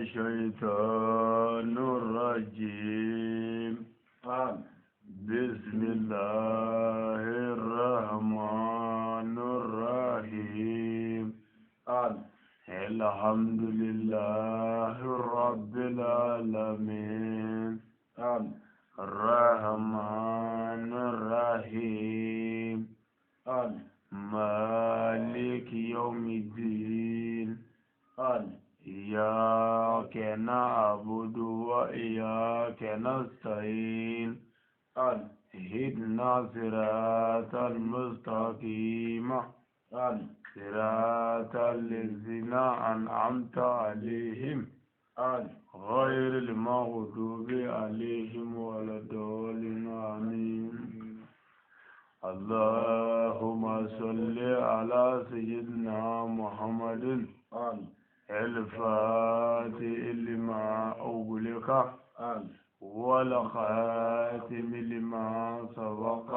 الشيطان الرجيم بسم الله الرحمن الرحيم الحمد لله رب العالمين الرحمن الرحيم مالك يوم الدين إياك نعبد وإياك نستعين اهدنا صراط المستقيم صراط الذين أنعمت عليهم غير المغضوب عليهم ولا الضالين آمين. اللهم صل على سيدنا محمد الفاتح لما أغلق والخاتم لما سبق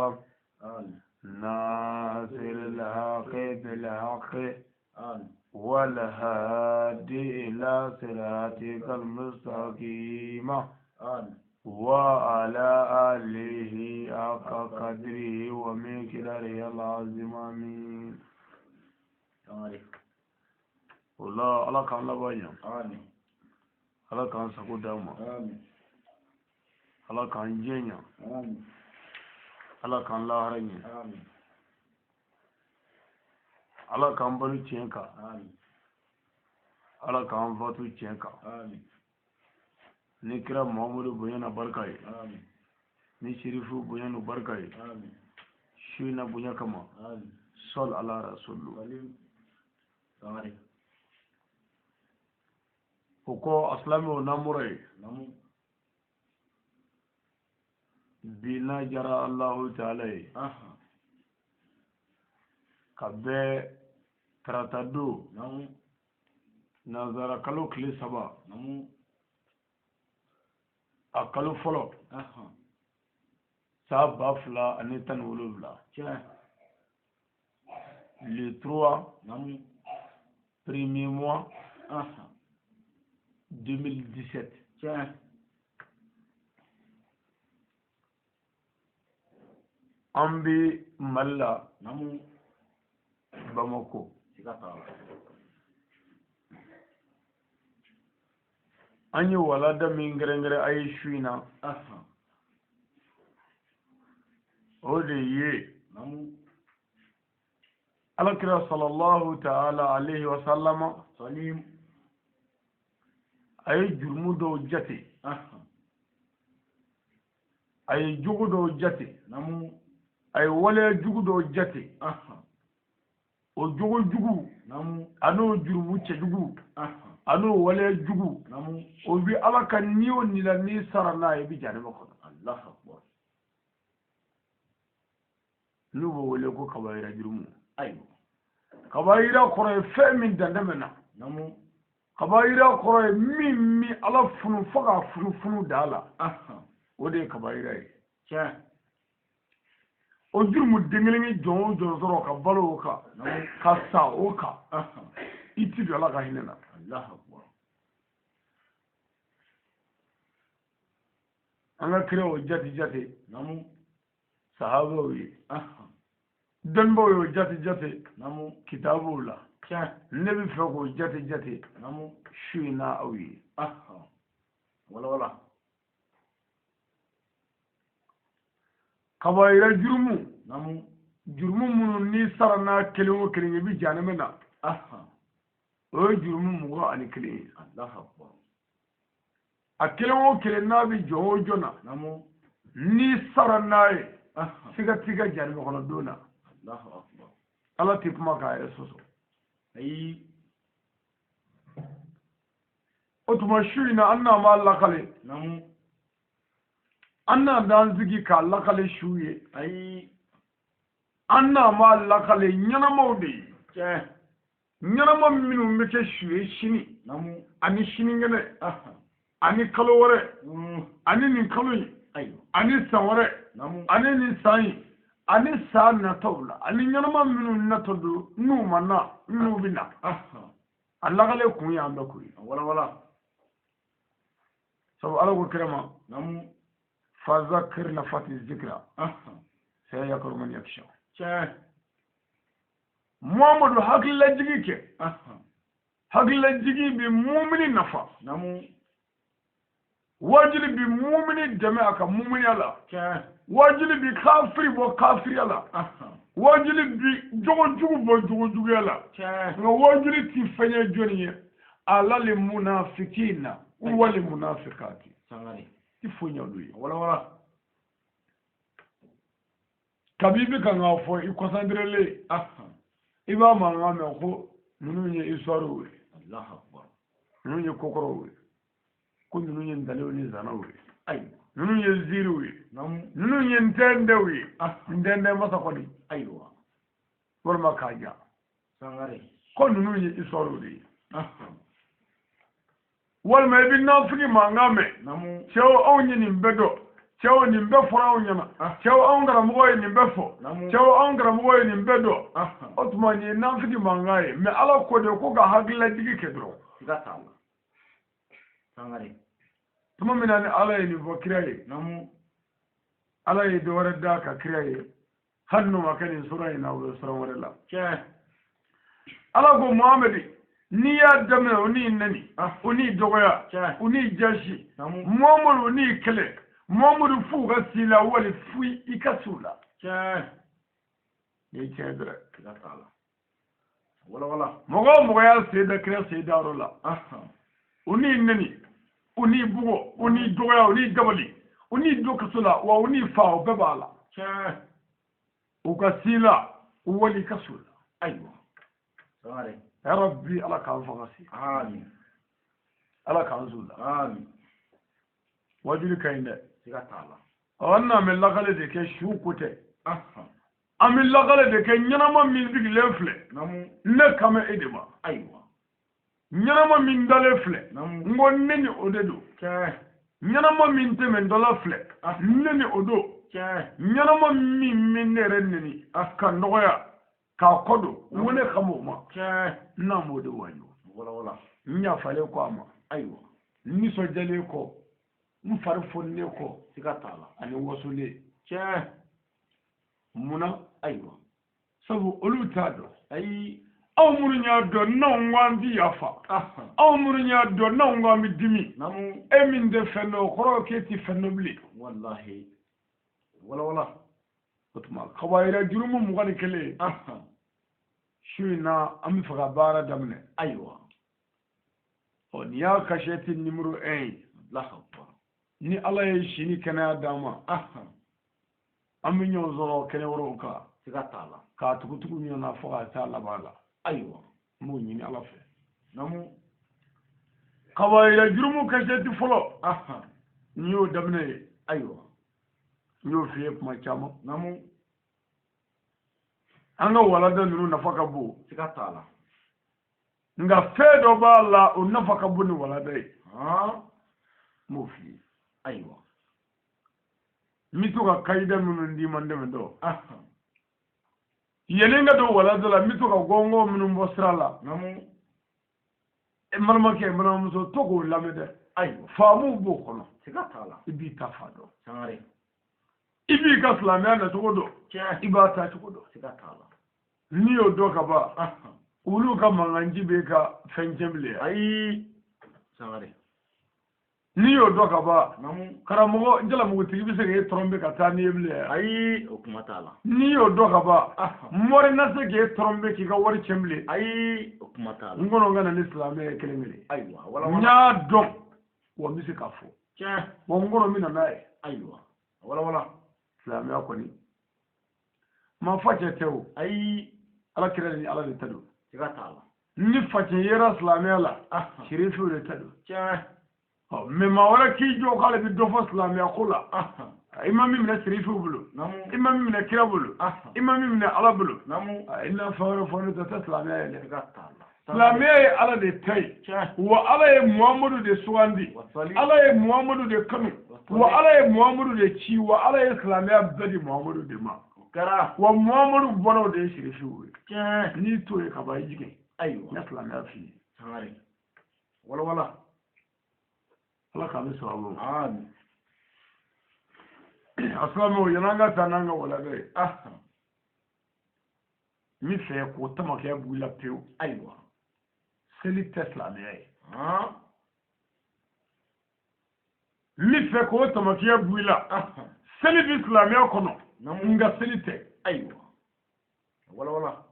ناصر الحق بالحق والهادي إلى صراطك المستقيم وعلى آله حق قدره ومقداره العظيم آمين. والله الله كان لبايا الله كان سكوداما الله كان جينيا الله كان لاهرني الله كان بلو تشينكا الله كان فاتو تشينكا نكرا محمد بيانا بركاي نشريفو بيانا بركاي شينا بيانا كما صل على رسول الله وكو أسلامي وناموري بنا جرى الله تعالى كبه تراتدو نظر كلو كلي سبا أكلو فلو سابا فلا أنيتان ولوبلا les 3 premiers mois 2017 ambi malla Bamako anyi walada mingere ay shuina ode ye alakira sallallahu ta'ala alayhi wa sallama salim ay jurmu do jati ay jugu do jati ay wala jugu do jati o jugu anu jurmu ce jugu anu wala jugu o bi alaka niyo ni la ni sarana e bi jare bako Allah akbar nubo wala ko kabayira jurmu ayo kabayira kore fe min dandamena kabayira kore mimi ala funu faga funu dala ode kabayira e o jurmu dengelemi jon zoro ka balo ka sa o ka iti do ala ka hinena Allah akbar anga kire o jati sahaba wi danbo yo jati kitabu la nebi fako jati shuina awi wala kabayira jurmu munu ni sarana kelimo kelin bi janamena o jurmu mugo ani kelin Allah akbar akelo kelin nabi jona ni sarana siga janama kono dona Allah akbar Allah tipma ka yesoso ay otuma shuina anna ma Allah kale anna dan zigi ka Allah kale shuye ay anna ma Allah kale nyana mawde nyana ma minu meke shuye shini ani shini ngene ani kalowore ani nin kaloyi ani sawore ani nin sayi ani sa na tawla ani nyana ma minu na todu nu manna nu bina Allah kale kun ya ambe kuyi wala سو على كرما نعم فذكر نفات الذكرى سيذكر من يخشى محمد حقل لجيك حقل لجيك بمؤمن نفا نعم واجل بمؤمن جماعة مؤمن يلا واجل بكافر وكافر يلا واجل بجوجو يلا واجل تفني جوني على المنافقين والمنافقات تفني دوي ولا kabibi kan ga fo I concentrele iba ma nga me ko nunu nye isoro we Allah akbar nunu nye kokoro we ko nunu nye ndale ni zana we ay nunu nye ziru we nunu nye ntende we ndende masa ko ni aywa wal makaja sangare ko nunu nye isoro we wal ma bi nafiki ma nga me chewo onye ni mbedo chewo ni mbe fora onyama chewo ongara mugoye ni mbefo chewo ongara mugoye ni mbedo otmani nafiki mangaye me ala ko de ko ga hagla digi kedro gata Allah sangare tuma minani ala ni vokiraye ala yi do warada ka kiraye hannu makani sura ina wo sura warala ala go muhammadi ni ya dame oni nani oni dogoya oni jashi momol oni kele momol fu ga sila wali fu ikasula ye chedra Allah wala mogo ya seda kira seda rola oni nani oni bugo oni dogoya oni dabali oni dokasula wa oni fa bebala ukasila wali kasula aywa sare يا ربي على كان فغسي آمين على كان زولا آمين وجلك إنه سيغات الله أنا من لغلة ديك شو كته أمن لغلة ديك نينما من ذيك لفلة نكمل إدما أيوة نينما من دلفلة نغنني أدو نينما من تمن دلفلة نني أدو نينما من نرنني أكن نغيا كاكودو وين خموما نامودو وانيو ولا نيا فالي كوما ايوه نيسو جالي كو مفارفوني كو سيغاتالا اني وصولي تشا منا ايوه سبو اولو تادو اي او مرنيا دو نونغوان دي يافا او مرنيا دو نونغوان مدمي نامو امين دي فنو خرو كيتي فنو بلي والله ولا otuma kawaira jurumu mugani kele shina ami faga bara damne aywa on ya kasheti numero 1 la khawfa ni ala yi shini kana dama ami nyo zoro kene woro ka sigatala ka tukutuku nyo na faga ta la bala aywa mo nyini ala fe namu kawaira jurumu kasheti folo nyo damne aywa nyo fiye kuma chama namu anga walada nuru nafaka bu sigatala nga fedo bala o nafaka bu ni walada mo fi aywa mituka kaida munu ndi mande mendo yelenga do walada la mituka gongo munu mbosrala namu malmake malum so togo lamede aywa famu bu kono sigatala ibi tafado sangare ibi ka islamia na togodo iba ta togodo sigatala ni o do ka ba ulu ka manganji be ka fenjemle ay sangare ni o do ka ba namu karamogo njala mugo tibi se ke trombe ka tani yeble ay okumatala ni o do ka ba more na se ke trombe ki ka wori chemle ay okumatala ngono ngana ni islamia kelengele aywa wala nya do wo mi se ka fo cha wo ngono mi na nae aywa wala islamia ko ni ma fache tew ay ala kira ni ala de tado sigatala ni fache yera islamia la shirifu de tado cha me ma wala ki jo kala bi do fo islamia kula imam min shirifu bulu namu imam min kira bulu imam min ala bulu namu illa fawra fawra ta islamia ya sigatala islamia ya ala de tay wa ala ya muhammadu de suwandi ala ya muhammadu de kanu wa ala ya muhammadu de ci wa ala ya islamia badi muhammadu de ma kara wa muhammadu bono de shirifu ni to e ka ba yige aywa na islamia fi sangare wala Allah ka mi sababu amin aslamu yananga tananga wala be mi fe ko tamake bula pew aywa seli tesla ne mi fe ko tamake bula seli islamia kono nga seli te aywa wala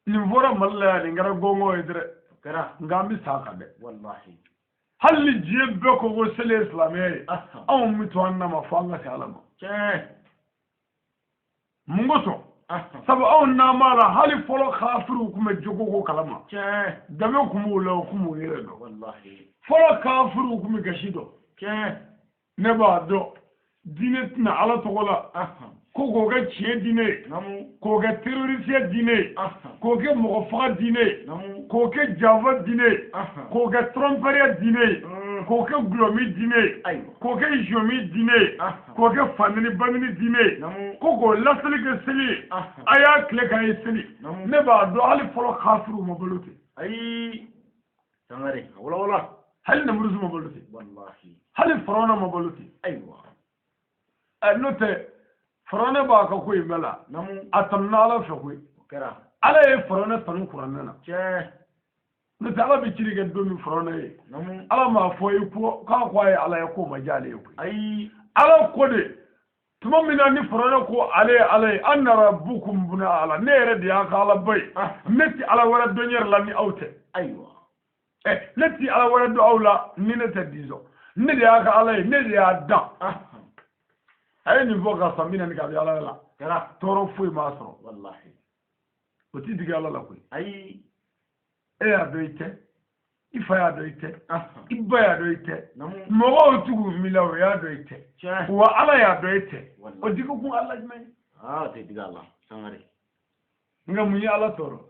ni vora malla ni ngara gongo edre kara ngambi saka de wallahi halli jebbe ko go seli islamia aw mi to annama fanga ta alama mungoto sabu aw namara hali folo khafiru kuma jogo ko kalama dame kuma la kuma yere do wallahi folo kafiru kuma gashido ne ba do dine tina ala togola ko goga ciye dine ko ga terroriste dine ko ga mogofaga dine ko ga java dine ko ga tromperia dine ko ga glomi dine ko ga jomi dine ko ga famini bamini dine ko go lasali ga seli aya kle ga seli ne ba do ali folo khafiru mabuluti ay tangare wala hal namruzu mabuluti wallahi hal farona mabuluti aywa note farone ba ka koy mela atamna ala fa koy kera ala e farone tanu kuranna na note ala bi ciri ga domi farone ala ma foy ko ka ko ay ala ko majale ko ay ala ko de tuma mina ni farone ko ale anna rabbukum buna ala ne re dia ka ala bay neti ala wala donyer la ni awte aywa neti ala wala do awla ni ne ta dizo ne dia ka ala ne dia da ay ni voga samina ni gabi ala la kera toro fuy masro wallahi oti diga ala la koy ay ya doite ifa ya doite ibba ya doite mogo tugu milaw ya doite wa ala ya doite o diga ku ala jmay te diga ala sangare nga munyi ala toro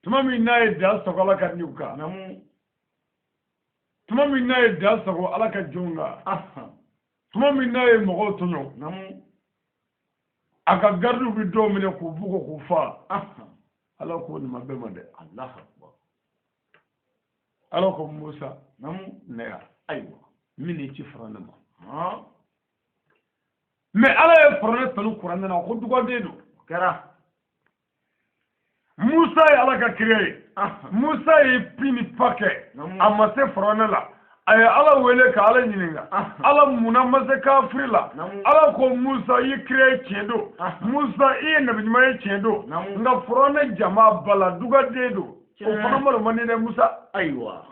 tuma mi nay dal so ala kan nyuka tuma mi nay dal so ala ka jonga tuma min na ye mɔgɔw tɔɲɔ a ka gardiw bi dɔw minɛ k'u bugo k'u fa ala ko nin ma bɛɛ ma dɛ ala ko musa ne ya ayiwa min ni ci fara ne ma mais ala ye fara ne tanu kuran ne na ko duganden don kɛra musa ye ala ka kire ye musa ye pini pakɛ a ma se fara ne la ay ala wele ka ala nyininga ala muna mase kafiri la ala ko musa yi kire tiendo musa yi nabi nyima yi tiendo nga frone jama bala duga dedo o fana malo manine musa aywa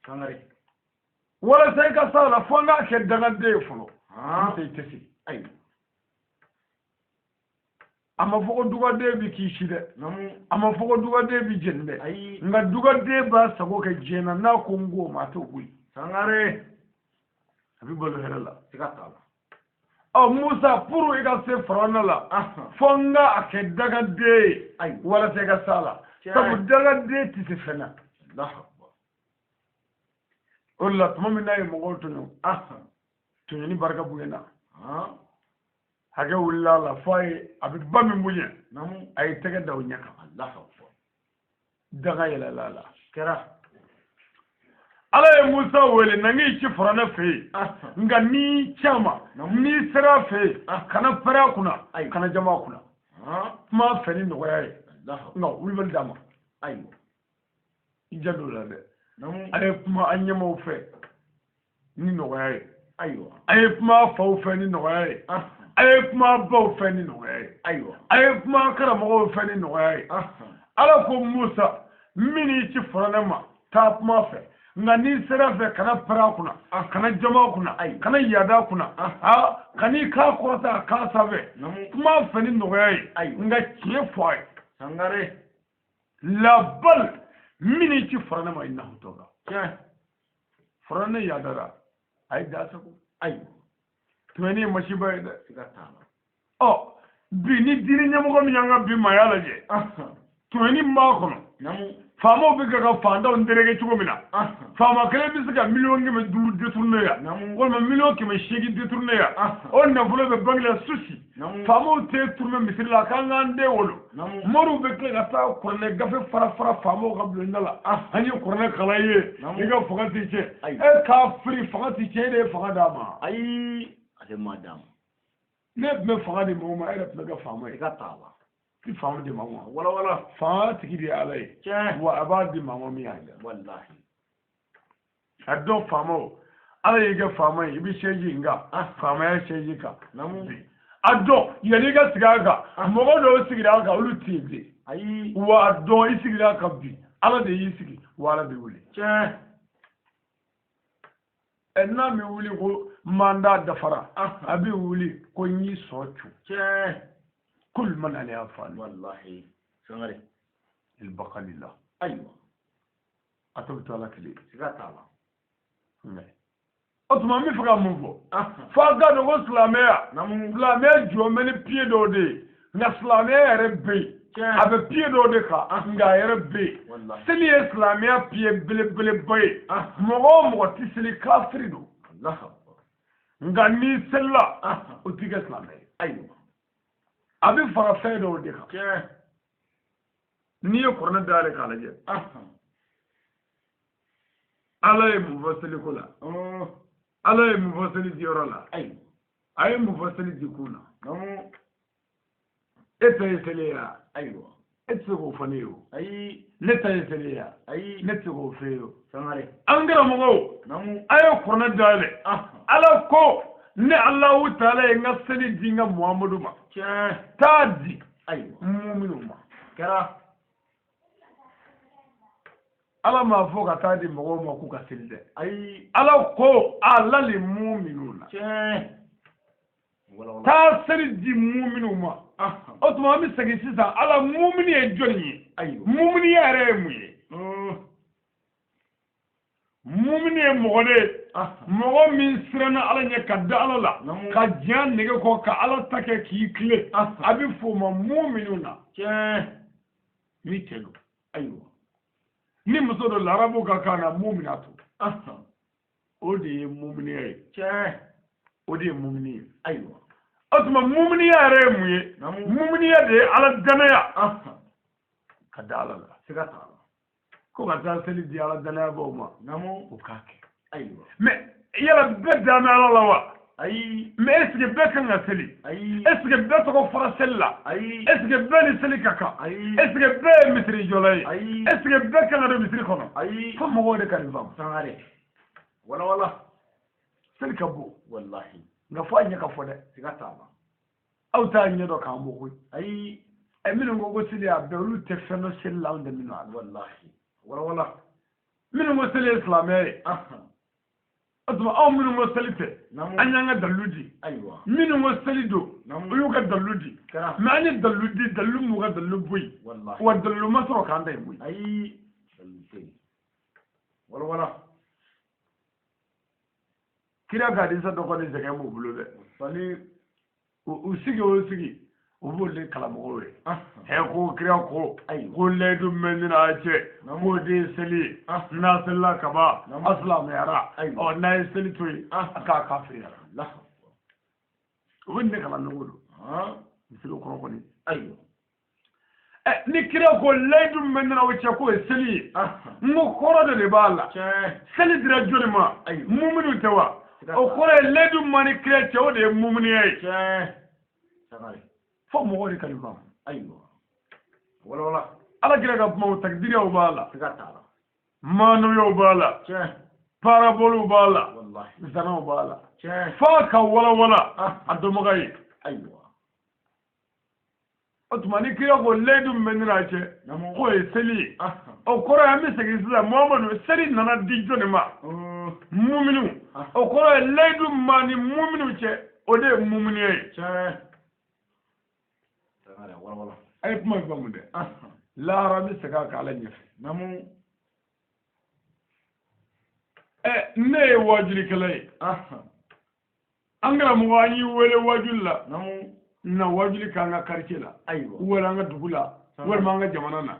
kangare wala sai ka sala fonga ke daga de fulo sai tesi ay ama fogo duga de bi kishide ama fogo duga de bi jende nga duga de ba sago ka jena na ko ngo ma to kuy sangare abi bolo herala tikata o musa puru ega se frona la fonga ake daga de wala se ka sala sabu daga de ti se fena allah Allah tumina yi mo to no to ni barka bugena hage wulla la fay abi bami munye ay tege daw nyaka allah daga yela la kera ala ye musa wele nangi ci farana fe nga ni chama ni sera fe kana fara kuna kana jama kuna ma feni no yaye no wulbal dama ayo ijadu la de ay kuma anyama fe ni no yaye ayo ay kuma fa fe ni no yaye ay kuma baw feni no ayo ay kuma karamo feni no ala ko musa mini ci farana ta kuma fe nga ni sera fe kana para kuna kana jama kuna kana yada kuna kani ka korta ka sabe kuma feni no nga ci foy sangare la bal mini ci farana inna toga farana yadara ay da sako ayo tweni mashiba da sigatana bi ni diri nyamugo mi nyanga bi mayala je tweni ma kono famo be ga fanda on derege chugo mina fama kale bi sika million ngi me du détourner ya wala million ki me shegi détourner ya on na volo be bangla sushi famo te tourner misir la kanga nde wolo moru be ke ga ta ko ne gafe fara famo ga blo ndala ani ko ne khalaye diga fogati che e ka free fogati che de fogada ma ay ade madam ne me fogadi mo ma era me ga famo e ga tawa ki famu di mama wala fa tigi di alai wa abadi mama mi hanga wallahi addo famu ala yiga famu ibi sheji nga famu ya sheji ka namu addo yani ga sigaga mogo do sigira ka ulu tibi ayi wa addo isigira ka bi ala de yisigi wala be wuli enna mi wuli ko manda dafara abi wuli ko nyi sochu كل من عليها فان والله سنغري البقاء لله ايوه اتبت على كلي سيغاتا الله اوتما مي فغا مونغو فاغا دو اسلاميا اسلاميا جو مني بيدو دي اسلاميا ربي ابي بيدو دي كا nga ربي سلي اسلاميا بي بل بي مو تسلي كافريدو الله nga ni sella otiga اسلاميا ايوه abi fara fɛn dɔw de kan n'i ye kuranɛ dayɛlɛ k'a lajɛ ala ye mun fɔ seliko la ala ye mun fɔ seli diyɔrɔ la a ye mun fɔ seli di kun na e ta ye seli ye wa e tɛ se k'o fɔ ne ye o ne ta ye seli ye wa ne tɛ se k'o fɛ ye o an karamɔgɔw a ye kuranɛ dayɛlɛ ala ko ne Allahu Taala ye nga seli di nga Muhammadu ma tadi mu'minu ma kara ala ma fo ka tadi mɔgɔw ma ku ka seli dɛ ala ko ala li mu'minuna ta seli di mu'minu ma o tuma mi segi sisan ala mu'mini ye jɔn ye mu'mini yɛrɛ ye mun ye mu'mini ye mɔgɔ de mɔgɔ min siranna ala ɲɛ ka da ala la ka diɲɛ nege kɔ ka ala ta kɛ k'i tile a bɛ fɔ o ma mu'minu na ni cɛ don ayiwa ni muso dɔ la arabu ka kan na mu'minatu o de ye mu'miniya ye o de ye mu'mini ye ayiwa o tuma mu'miniya yɛrɛ ye mun ye mu'miniya de ye ala danaya ka da ala la siga t'a la ko ka taa seli di ala danaya baw ma o k'a kɛ ayiwa mais yala bɛɛ dan bɛ ala la wa ayi mais est ce que bɛɛ kan ka seli ayi est ce que bɛɛ tɔgɔ fɔra seli la ayi est ce que bɛɛ ni seli ka kan ayi est ce que bɛɛ ye misiri jɔla ye ayi est ce que bɛɛ kan ka don misiri kɔnɔ ayi fo mɔgɔw de ka nin faamu sangare wala seli ka bon wallahi nka fo a ɲɛ ka fɔ dɛ siga t'a la aw t'a ɲɛ dɔn k'an bɔ koyi ayi minnu ko ko seli a bɛɛ olu tɛ fɛn dɔ seli la anw tɛ minnu a wallahi wala minnu ko seli ye silamɛya ye atuma aw minnu ko seli tɛ an y'an ka dalilu di minnu ko seli don o y'u ka dalilu di mais an ye dalilu di dalilu m'u ka dalilu bɔ yen wa dalilu ma sɔrɔ k'an ta yen bɔ yen ayi wala kira ka hadisa dɔ kɔni sɛgɛn b'u bolo dɛ u sigi o sigi u b'o de kalamɔgɔw ye ko kira ko layidu min bɛ a cɛ k'o de ye seli ye n'a selila ka ban a silamɛyara n'a ye seli to yen a k'a kafiriyara u bɛ ne kalan ɲɔgɔn don misiri kɔrɔ kɔni ni kira ko layidu min bɛ o cɛ k'o ye seli ye n ko kɔrɔ de b'a la seli dira joli ma muminu tɛ wa o kɔrɔ ye layidu ma ni kira cɛ o de ye muminiya ye fo mɔgɔw de ka nin faamu ayiwa wala ala kira ka kuma takdiriyaw b'a la siga t'a la maanuyaw b'a la paraboliw b'a la misanaw b'a la f'a ka walawala a dɔnbaga ye ayiwa o tuma ni kira ko layidu min bɛ ne n'a cɛ k'o ye seli ye o kɔrɔ ye an bɛ segin sisan muhamadu seli nana di jɔnni ma muminu o kɔrɔ ye layidu ma ni muminu cɛ o de ye muminiya ye a ye kuma faamu dɛ lahara bɛ segin a kan ala ɲɛfɛ ne ye wajurikɛla ye an karamɔgɔ an y'i wele wajuli la na wajuli k'an ka quartier la wala an ka dugu la walima an ka jamana na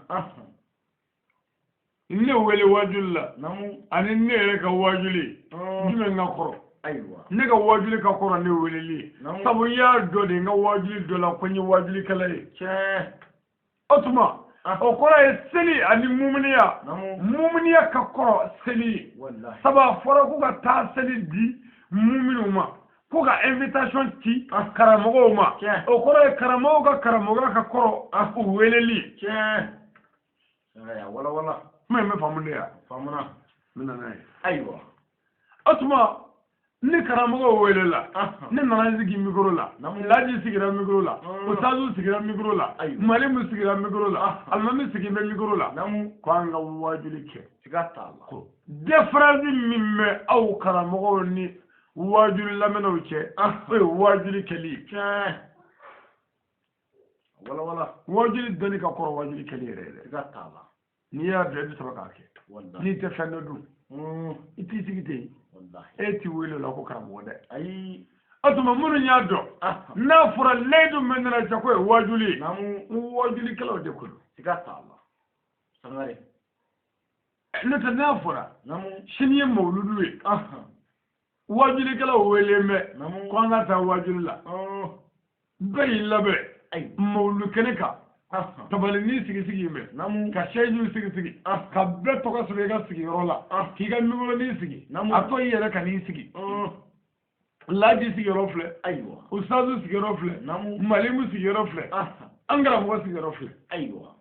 ne wele wajuli la namu ani ne yɛrɛ ka wajuli jumɛn ka kɔrɔ ayiwa ne ka wajuli ka kɔrɔ ne weleli sabu n y'a dɔ de n ka wajuli dɔ la ko n ye wajulikɛla ye tiɲɛ o tuma o kɔrɔ ye seli ani muminiya muminiya ka kɔrɔ seli sabu a fɔra ko ka taa seli di muminiw ma ko ka invitation ci karamɔgɔw ma o kɔrɔ ye karamɔgɔw ka karamɔgɔya ka kɔrɔ o weleli tiɲɛ wala wala kuma in bɛ faamu de ya faamuna n bɛ na ye ayiwa o tuma ni karamɔgɔw welela ne nana sigi micro la laji sigira micro la ustazu sigira micro la malimu sigira micro la alimami sigi bɛ micro la ko an ka wajuli kɛ siga t'a la ko différence min bɛ aw karamɔgɔw ni wajuli lamɛnnaw cɛ o ye wajuli kɛli tiɲɛ wala wala wajuli dɔnni ka kɔrɔ wajuli kɛli yɛrɛ yɛrɛ siga t'a la n'i y'a dɔn i bɛ sɔrɔ k'a kɛ n'i tɛ fɛn dɔ dun i t'i sigi ten e ti wele la ko karamɔgɔ dɛ ayi o tuma minnu y'a dɔn n'a fɔra layidu min nana cɛ ko ye wajuli ye wajulikɛlaw de ko don siga t'a la sangare n'o tɛ n'a fɔra sini ye mawuludu ye wajulikɛlaw wele mɛ ko an ka taa wajuli la bɛɛ y'i labɛn mawuludu kɛnɛ kan tabalini sigi mɛ ka seyidu sigi ka bɛɛ tɔgɔ sɛbɛn i ka sigiyɔrɔ la k'i ka mikrofoni sigi a to i yɛrɛ ka n'i sigi laji sigiyɔrɔ filɛ ayiwa ustazu sigiyɔrɔ filɛ malimu sigiyɔrɔ filɛ an karamɔgɔ sigiyɔrɔ filɛ ayiwa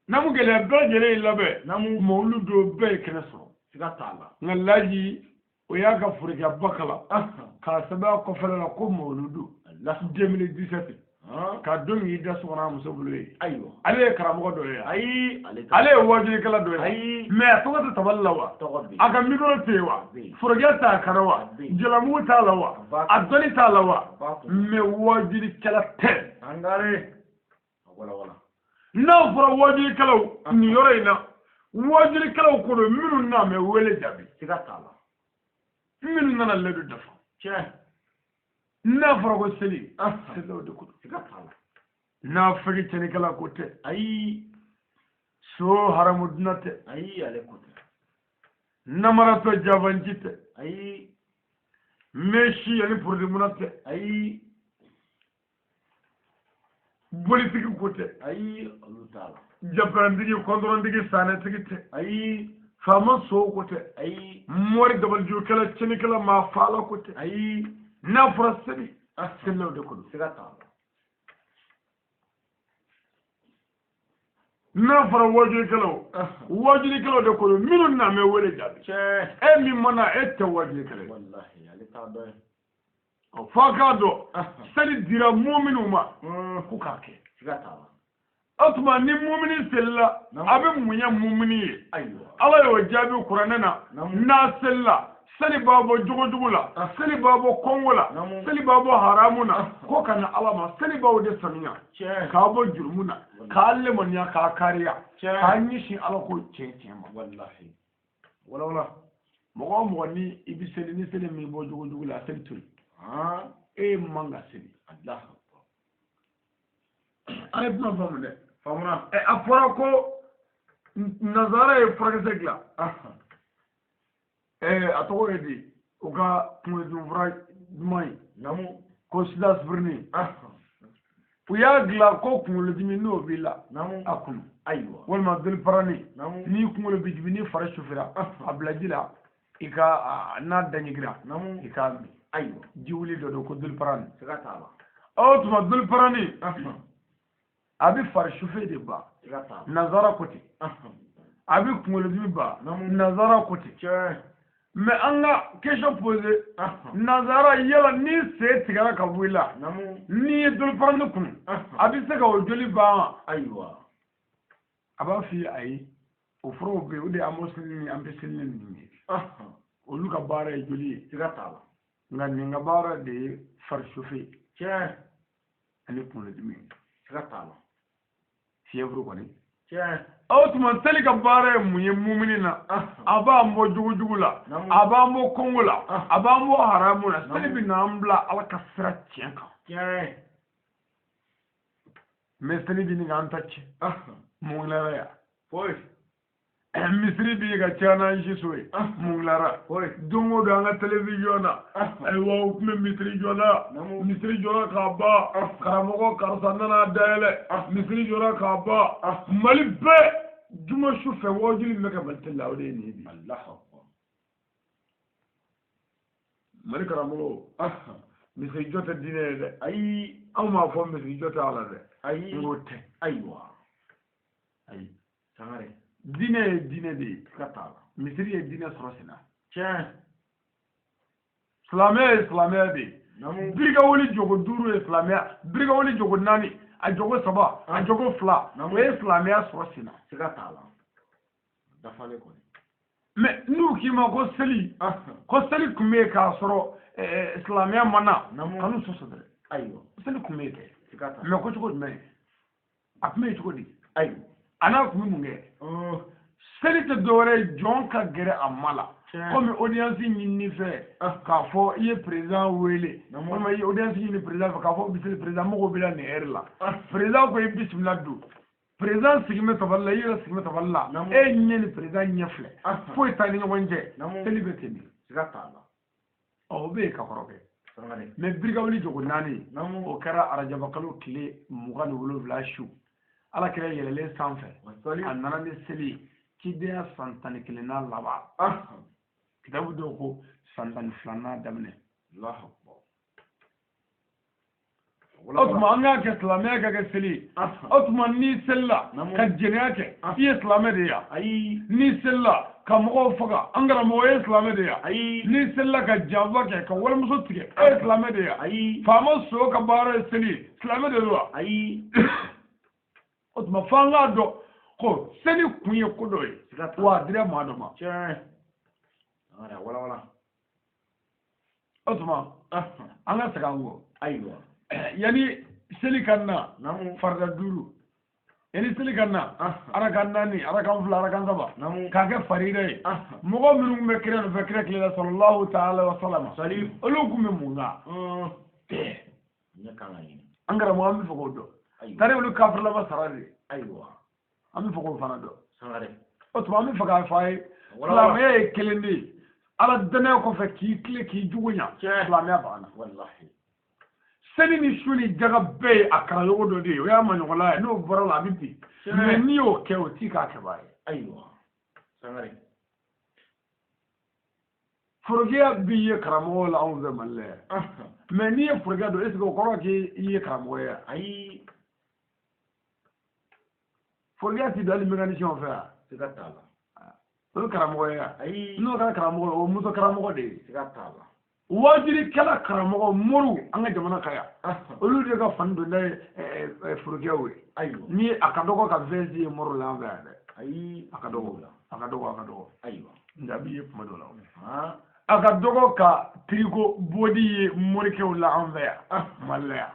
namu gɛlɛya bɛɛ lajɛlen y'i labɛn mawulu don bɛɛ ye kɛnɛ sɔrɔ siga t'a la nka laji o y'a ka forokiyaba kala k'a sɛbɛn a kɔfɛla la ko mawuludu 2017 ka don y'i da sɔgɔnɔ a muso bolo ye ayiwa ale ye karamɔgɔ dɔ ye ayi ale ye wajulikɛla dɔ ye mɛ a tɔgɔ tɛ tabali la wa a ka mikoro tɛ yen wa forokiyɛ t'a kana wa jalamugu t'a la wa a dɔnni t'a la wa mɛ wajulikɛla tɛ n'aw fɔra wajulikɛlaw nin yɔrɔ in na wajulikɛlaw ko don minnu n'a mɛ wele jaabi siga t'a la minnu nana layidu dafa tiɲɛ n'a fɔra ko seli selilaw de ko don siga t'a la n'a fɛki cɛnikɛla ko tɛ ayi so haramu duna tɛ ayi ale ko tɛ namaratɔ jabanci tɛ ayi mesi ani porodimuna tɛ ayi bolitigi ko tɛ ayi olu t'a la japarantigi kɔntɔrɔntigi sanɛtigi tɛ ayi faama sow ko tɛ ayi mɔri dabalijukɛla cɛnikɛla maa faala ko tɛ ayi n'a fɔra seli selilaw de ko don siga t'a la n'a fɔra wajulikɛlaw de ko don minnu n'a mɛ wele jaabi e min mana e tɛ wajulikɛla ye wallahi ale t'a dɔn ye f'a k'a dɔn seli dira muminw ma ko k'a kɛ siga t'a la o tuma ni mumini selila a bɛ mun ye mumini ye ala y'o jaabi kuranɛ na n'a selila seli b'a bɔ jogojugu la seli b'a bɔ kɔngo la seli b'a bɔ haramu na ko ka na ala ma seli b'aw de sanuya k'a bɔ jurumu na k'a lemaniya k'a kariya k'a ɲɛsin ala ko tiɲɛ ma wallahi wala wala mɔgɔ o mɔgɔ ni i bɛ seli ni seli min bɔ jogojugu la a seli to yen e man ka seli an ye kuma faamu dɛ faamuna a fɔra ko nazara ye furakisɛ dilan a tɔgɔ ye di u ka kunkolodunfura duman ye ko sida sibirini u y'a dilan ko kunkolodimi n'o b'i la a kunu walima doliparani n'i kunkolo b'i dimi n'i fari sufira a bila ji la i ka n'a daɲigira i k'a min ji wuli dɔ don ko doliparani o tuma doliparani a bɛ fari sufe de ba nazara ko ten a bɛ kunkolodimi ba nazara ko ten mais an ka question posé nazara yala ni se tigɛra ka bɔ i la n'i ye doliparani kunu a bɛ se ka o joli ban a b'a f'i ye ayi o furaw bɛ yen o de ye amoxicillin ni ampicillin ninnu ye olu ka baara ye joli ye nka nin ka baara de ye fari sufe ani kunkolodimi fièvre kɔni o tuma seli ka baara ye mun ye mumini na a b'an bɔ jugujugu la a b'an bɔ kɔngo la a b'an bɔ haramu la seli bɛ n'an bila ala ka sira tiɲɛ kan mais seli bɛ nin k'an ta tiɲɛ mun kɛra yan misiri bi ga cana jisoy munglara dongo do anga television na ay wa kuma misiri jola ka ba karamogo karsanana dele misiri jola ka ba mali be juma shu fe wajili meka baltella wade ni bi allah mali karamogo misiri jota dine de ay aw ma fo misiri jota ala de ay ngote aywa ay sangare dine de katala misiri ye dine sorosina tiens islamia de birga woli jogo duru islamia birga woli jogo nani a jogo saba a jogo fla we islamia sorosina katala dafale ko mais nous qui ma ko seli kume ka soro islamia mana kanu sosodre ayo seli kume ke katala mais ko jogo me apme jogo di ayo ana kuma munge seli te dore jonka gere amala comme audience ni fe ka fo iye président wele comme iye audience ni président ka fo bisil président mo go bila ne erla président ko bismillah du président sigme taballa yira sigme taballa e nyeni président nyefle fo itani ngonje seli bete ni sigata o be ka korobe mais briga wali jogo nani o kara arajaba kalo kile mugani wolo vlashu ala kira yelele sanfɛ a nana ni seli kidenya san 11 laban kitabu dɔw ko san 12 daminɛ o tuma an k'a kɛ silamɛya ka kɛ seli o tuma ni selila ka jɛnɛya kɛ i ye silamɛ de ya ni selila ka mɔgɔw faga an karamɔgɔ ye silamɛ de ya ni selila ka janfa kɛ ka walimuso tigɛ e ye silamɛ de ya faama so ka baara ye seli silamɛ de do wa o tuma f'an k'a dɔn ko seli kun ye ko dɔ ye wa a dira maa dɔ ma o tuma an ka segin an kɔ ayiwa yani seli ka na farida 5 yani seli ka na arakan 4 arakan 2 arakan 3 k'a kɛ farida ye mɔgɔ minnu bɛ kira nɔfɛ kira tilela sallallahu ta'ala wa sallam olu kun bɛ mun na an karamɔgɔ an bɛ fɛ k'o dɔn tari olu kafirlama sara de ayiwa an bɛ fɛ k'o fana dɔn o tuma an bɛ fɛ k'a fɔ a ye silamɛya ye kelen de ye ala danaya kɔfɛ k'i tile k'i jugu ɲa silamɛya banna seli ni su ni jaga bɛɛ ye a karayogo dɔ de ye o y'a maɲɔgɔnla ye n'o bɔra la a bɛ bin mais n'i y'o kɛ o t'i k'a kɛbaa ye ayiwa forokiya bi ye karamɔgɔ la anw fɛ mali la yan mais n'i ye forokiya dɔn est ce que o kɔrɔ k'i ye karamɔgɔ ye ayi forokiya ti don hali mécanicien fɛ yan siga t'a la o ye karamɔgɔ ye ayi n'o kɛra karamɔgɔ o muso karamɔgɔ de ye siga t'a la wajirikɛla karamɔgɔ moriw an ka jamana ka yan olu de ka fani don n'a ye forokiyaw ye ayiwa ni a ka dɔgɔ ka vɛnsi ye mɔriw la an fɛ yan dɛ ayi a ka dɔgɔ ayiwa nka a b'i ye kuma dɔ la a ka dɔgɔ ka piriko bodi ye morikɛw la an fɛ yan mali la yan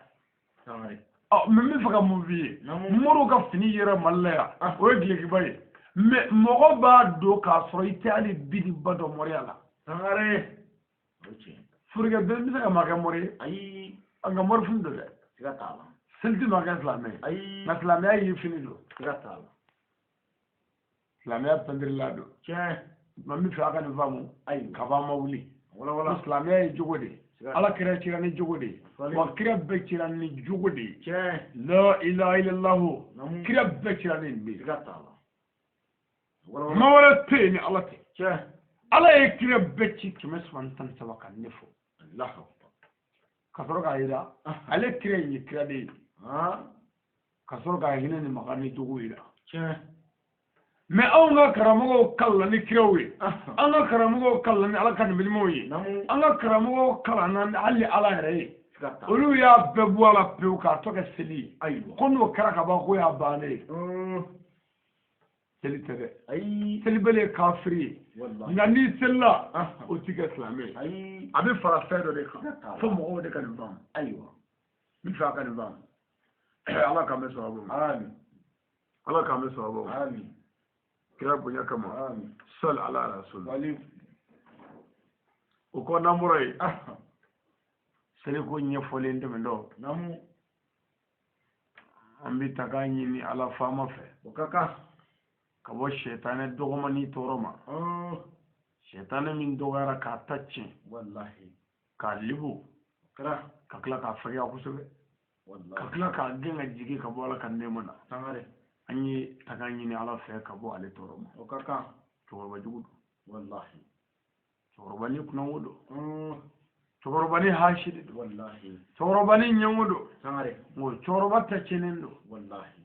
mais n bɛ fɛ ka mun f'i ye moriw ka fini yɛrɛ mali la yan o ye dulokiba ye mais mɔgɔ b'a don k'a sɔrɔ i tɛ hali bidiba dɔ mɔriya la furukɛ bɛɛ bɛ se ka maa kɛ mɔri ye ayi an ka mɔri fini don dɛ siga t'a la seli tɛ maa kɛ silamɛ ye ayi nka silamɛya ye fini don siga t'a la silamɛya pɛntirila don tiɲɛ ma min fɛ a ka nin faamu ayi ka b'an ma wuli ko silamɛya ye jogo de ye ala kira cira ni jogo de ye wa kira bɛɛ cira ni jogo de ye tiɲɛ la ilaha illallahu kira bɛɛ cira ni nin de ye siga t'a la ma wɛrɛ tɛ yen ni ala tɛ tiɲɛ ala ye kira bɛɛ ci 313 kan ne fɔ ka sɔrɔ k'a yira ale kira in ye kira de ye ka sɔrɔ k'a hinɛ ni makan ni jogo yira mais anw ka karamɔgɔw kalanna ni kiraw ye an ka karamɔgɔw kalanna ni ala ka nimilimaw ye an ka karamɔgɔw kalanna ni hali ala yɛrɛ ye olu y'a bɛɛ bɔ a la pewu k'a tɔ kɛ seli ye ko n'o kɛra ka ban ko y'a bannen ye seli tɛ dɛ ayi seli bɛɛ ye kafiri ye nka n'i selila o t'i kɛ silamɛ ye a bɛ fara fɛn dɔ de kan fo mɔgɔw de ka nin faamu ayiwa n bɛ fɛ a ka nin faamu ala k'an bɛ sababu ma ala k'an bɛ sababu ma kira bonya kama sal ala rasul o ko n'an bɔra yen seli ko ɲɛfɔlen tɛmɛntɔ an bɛ ta k'a ɲini ala faama fɛ o ka kan kabo shaytane dogomani toroma shaytane min dogara ka tacce wallahi ka libu kara ka kala ka fariya kusube wallahi ka kala ka genga jigi ka bola kan nemana tangare anyi taganyi ni ala fe ka bo ale toroma o kaka choroba jugudu wallahi choroba ni kuna wodo choroba ni hashidi wallahi choroba ni nyamudo tangare mo choroba taccenendo wallahi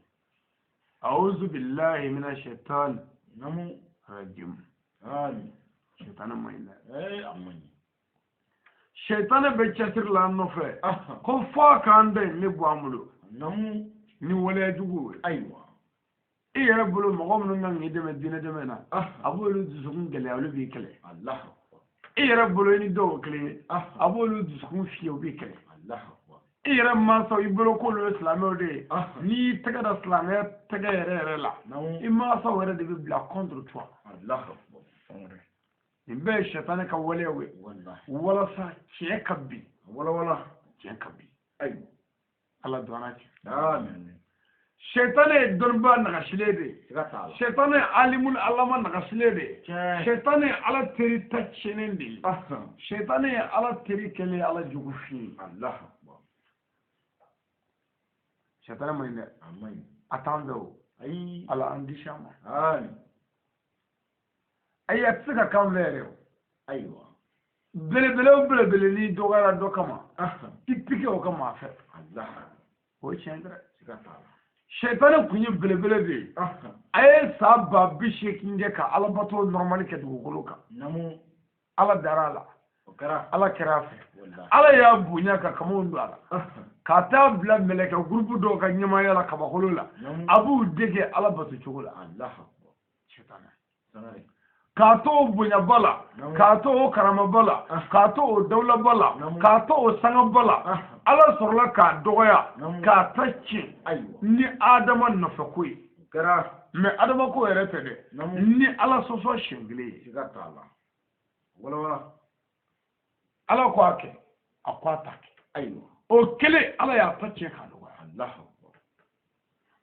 a'udhu billahi minash shaitan namu rajim amin shaitan mayna amani shaitan be chatir la no fe ko fa kan de ni boamulo namu ni wala jugu aywa iya bulu mo gomno ngi de medina de mena abulu dusukun gele awlu bi kele allah iya bulu ni do kele abulu dusukun fiyo bi kele allah ira maso ibolo ko lo islamo de ni taga da islamo taga yere la imma so were de bibla contre toi allah imbe shetane ka wale we wala sa che kabbi wala che kabbi ay ala dona ci amen shetane donba na gashilede gatala shetane alimul allama na gashilede shetane ala teri tachenende shetane ala teri kele ala jugufi allah shetane mayne amen atando ay ala andishama amen ay atsika kamlere aywa bele ni dogara dokama tipike o kama fa allah o chendra gatala shaytan kunyi bele be ay sabba bishikinge ka alabato normal ke duguluka namu ala darala okara ala kirafe ala ya bunya ka kamun dala ka ta bla meleka grupu do ka nyama yala ka bakolula abu dege ala batu chugula allah shaytan sanare ka to bunya bala ka to karama bala ka to dawla bala ka to sanga bala ala sorla ka doya ka tacci ni adama nafakoi kara me adama ko yere tede ni ala soso shingle sigata ala wala ala ko ake akwata aywa o kele ala ya tacce ka doya allah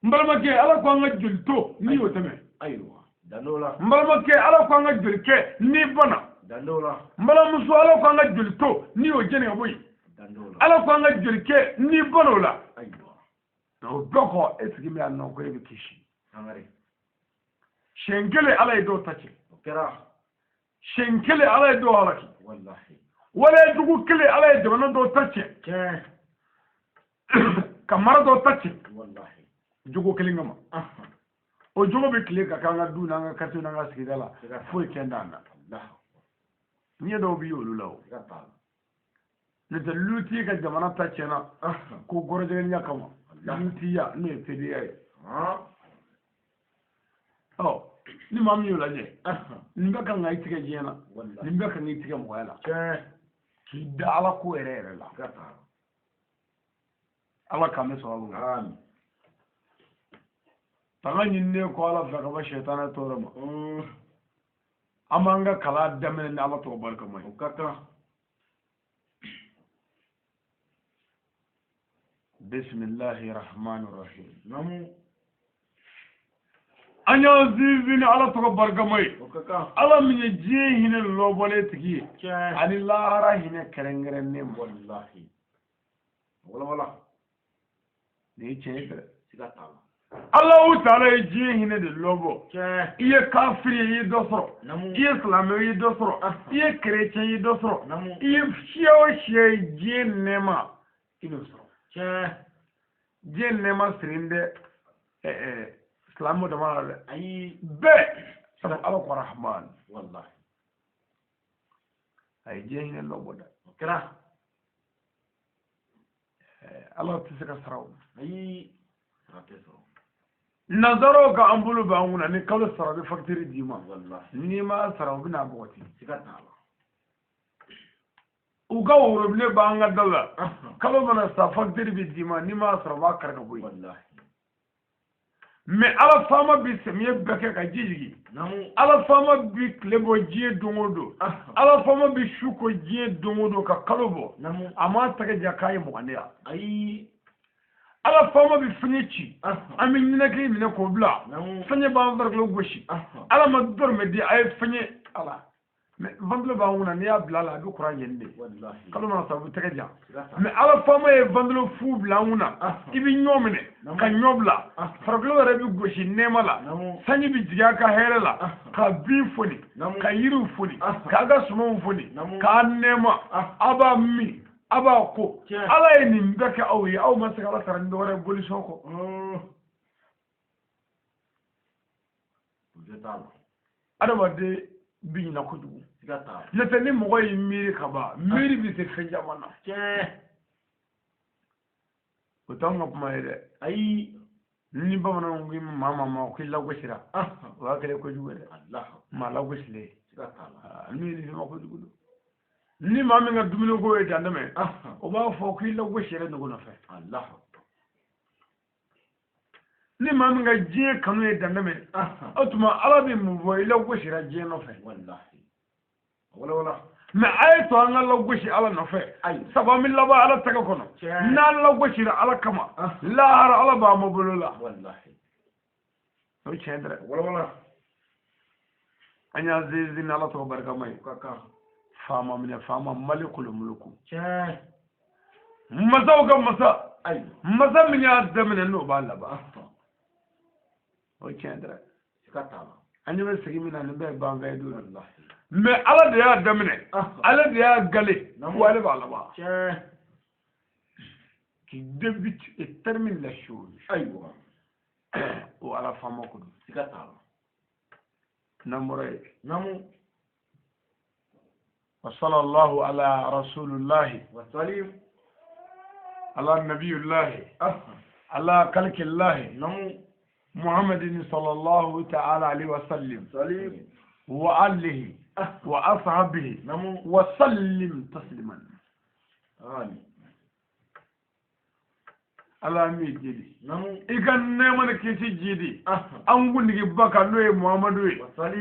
mbalma ke ala ko nga julto ni wotame aywa dandola mbalma ke ala ko nga julke ni bana dandola mbalma muso ala ko nga julto ni o jene boy dandola ala ko nga julke ni banola aywa no doko esigi mi anno ko ebi kishi amare shenkele ala do tace kera shenkele ala do halaki wallahi wala dugu kele ala jamana do tace ke kamara do tace wallahi jugo kele ngama o jugo be kele ka kanga du na nga katu na nga sigidala fo kenda na allah ni do bi yolu law sigata ne de luti ka jamana tace na ko gorje nya kama luti ya ne pedi ay oh ni mam yo la je ni ba kan ngai tige jena ni ba kan ngai tige mo wala ki dala ko ere la sigata ala kame so alu amen tagani ne ko ala fa ka ba shaytana torama amanga kala damene ni ala to barka mai kaka bismillahir rahmanir rahim namu anya zizini ala to barka mai kaka ala min je hine lobole tigi ke ani lahara hine kerengeren ne wallahi wala ne chere sigata Allah ta'ala je hine de lobo ke iye kafiri yi dosro namu iye islami yi dosro iye chrétien yi dosro namu iye shiye je nema idosro ke je nema sirinde islamu da mala ay be sabu ala ko rahman wallahi ay je hine lobo da kera Allah tsaka saraw ay rateso nazaro ka ambulu ba nguna ni kala saraw factory dima wallahi ni ma saraw bina boti sigata uga urubne ba nga dalla kala mana sa factory bi dima ni ma saraw ba karga boy wallahi mais ala fama bi semiye beke ka jijigi namu ala fama bi klebo jie dongodo ala fama bi shuko jie dongodo ka kalobo namu ama tage jakai mo kandia ay ala fama bi finici ami nyina ke mina ko bla fanye ba ndar lo goshi ala ma dor me di ay fanye ala mais vandlo ba wona ne ya bla la du qur'an yende wallahi kala ma sabu tege ja mais ala fama e vandlo fu bla wona ibi nyomine ka nyobla farglo re bi goshi ne mala sanyi bi jiga ka herela ka bi foni ka yiru foni ka ga sumo foni ka nema aba mi aba ko ala ye nin bɛɛ kɛ aw ye aw ma se ala taara ni dɔ wɛrɛ bolisɔn kɔ adamaden bi ɲina kojugu n'o tɛ ni mɔgɔ y'i miiri ka ban miiri bɛ se fɛn caman na o t'anw ka kuma ye dɛ ayi ni bamananw ko maa ma ko i lagosira o y'a kɛlen kojugu ye dɛ maa lagosilen miiri ma kojugu don ni maa min ka dumuni ko ye dandamɛ o b'a fɔ k'i lagosi yɛrɛ ɲɔgɔn nɔfɛ ni maa min ka diɲɛ kanu ye dandamɛ o tuma ala bɛ mun fɔ i lagosira diɲɛ nɔfɛ mais a ye to an ka lagosi ala nɔfɛ sabu an bɛ laban ala tɛgɛ kɔnɔ n'an lagosira ala kama lahara ala b'an ma bolo la o ye tiɲɛ dɛ an y'a zezi ni ala tɔgɔ barikama ye fama minɛ fama malikul mulku masaw ka masa masa min y'a daminɛ n'o b'a laban o tiɲɛ dɛ an ɲɛ bɛ segin min na nin bɛɛ ye banfɛ ye don mais ala de y'a daminɛ ale de y'a gale wa ale b'a laban qui débute et termine la chose o ala fama ko don namoro ye namu وصلى الله على رسول الله وسلم على نبي الله على خلق الله محمد صلى الله تعالى عليه وسلم وآله وأصحابه وسلم تسليما آمين ala mi jidi ikan ne mana kisi jidi an gundigi baka no ye muhammadu ye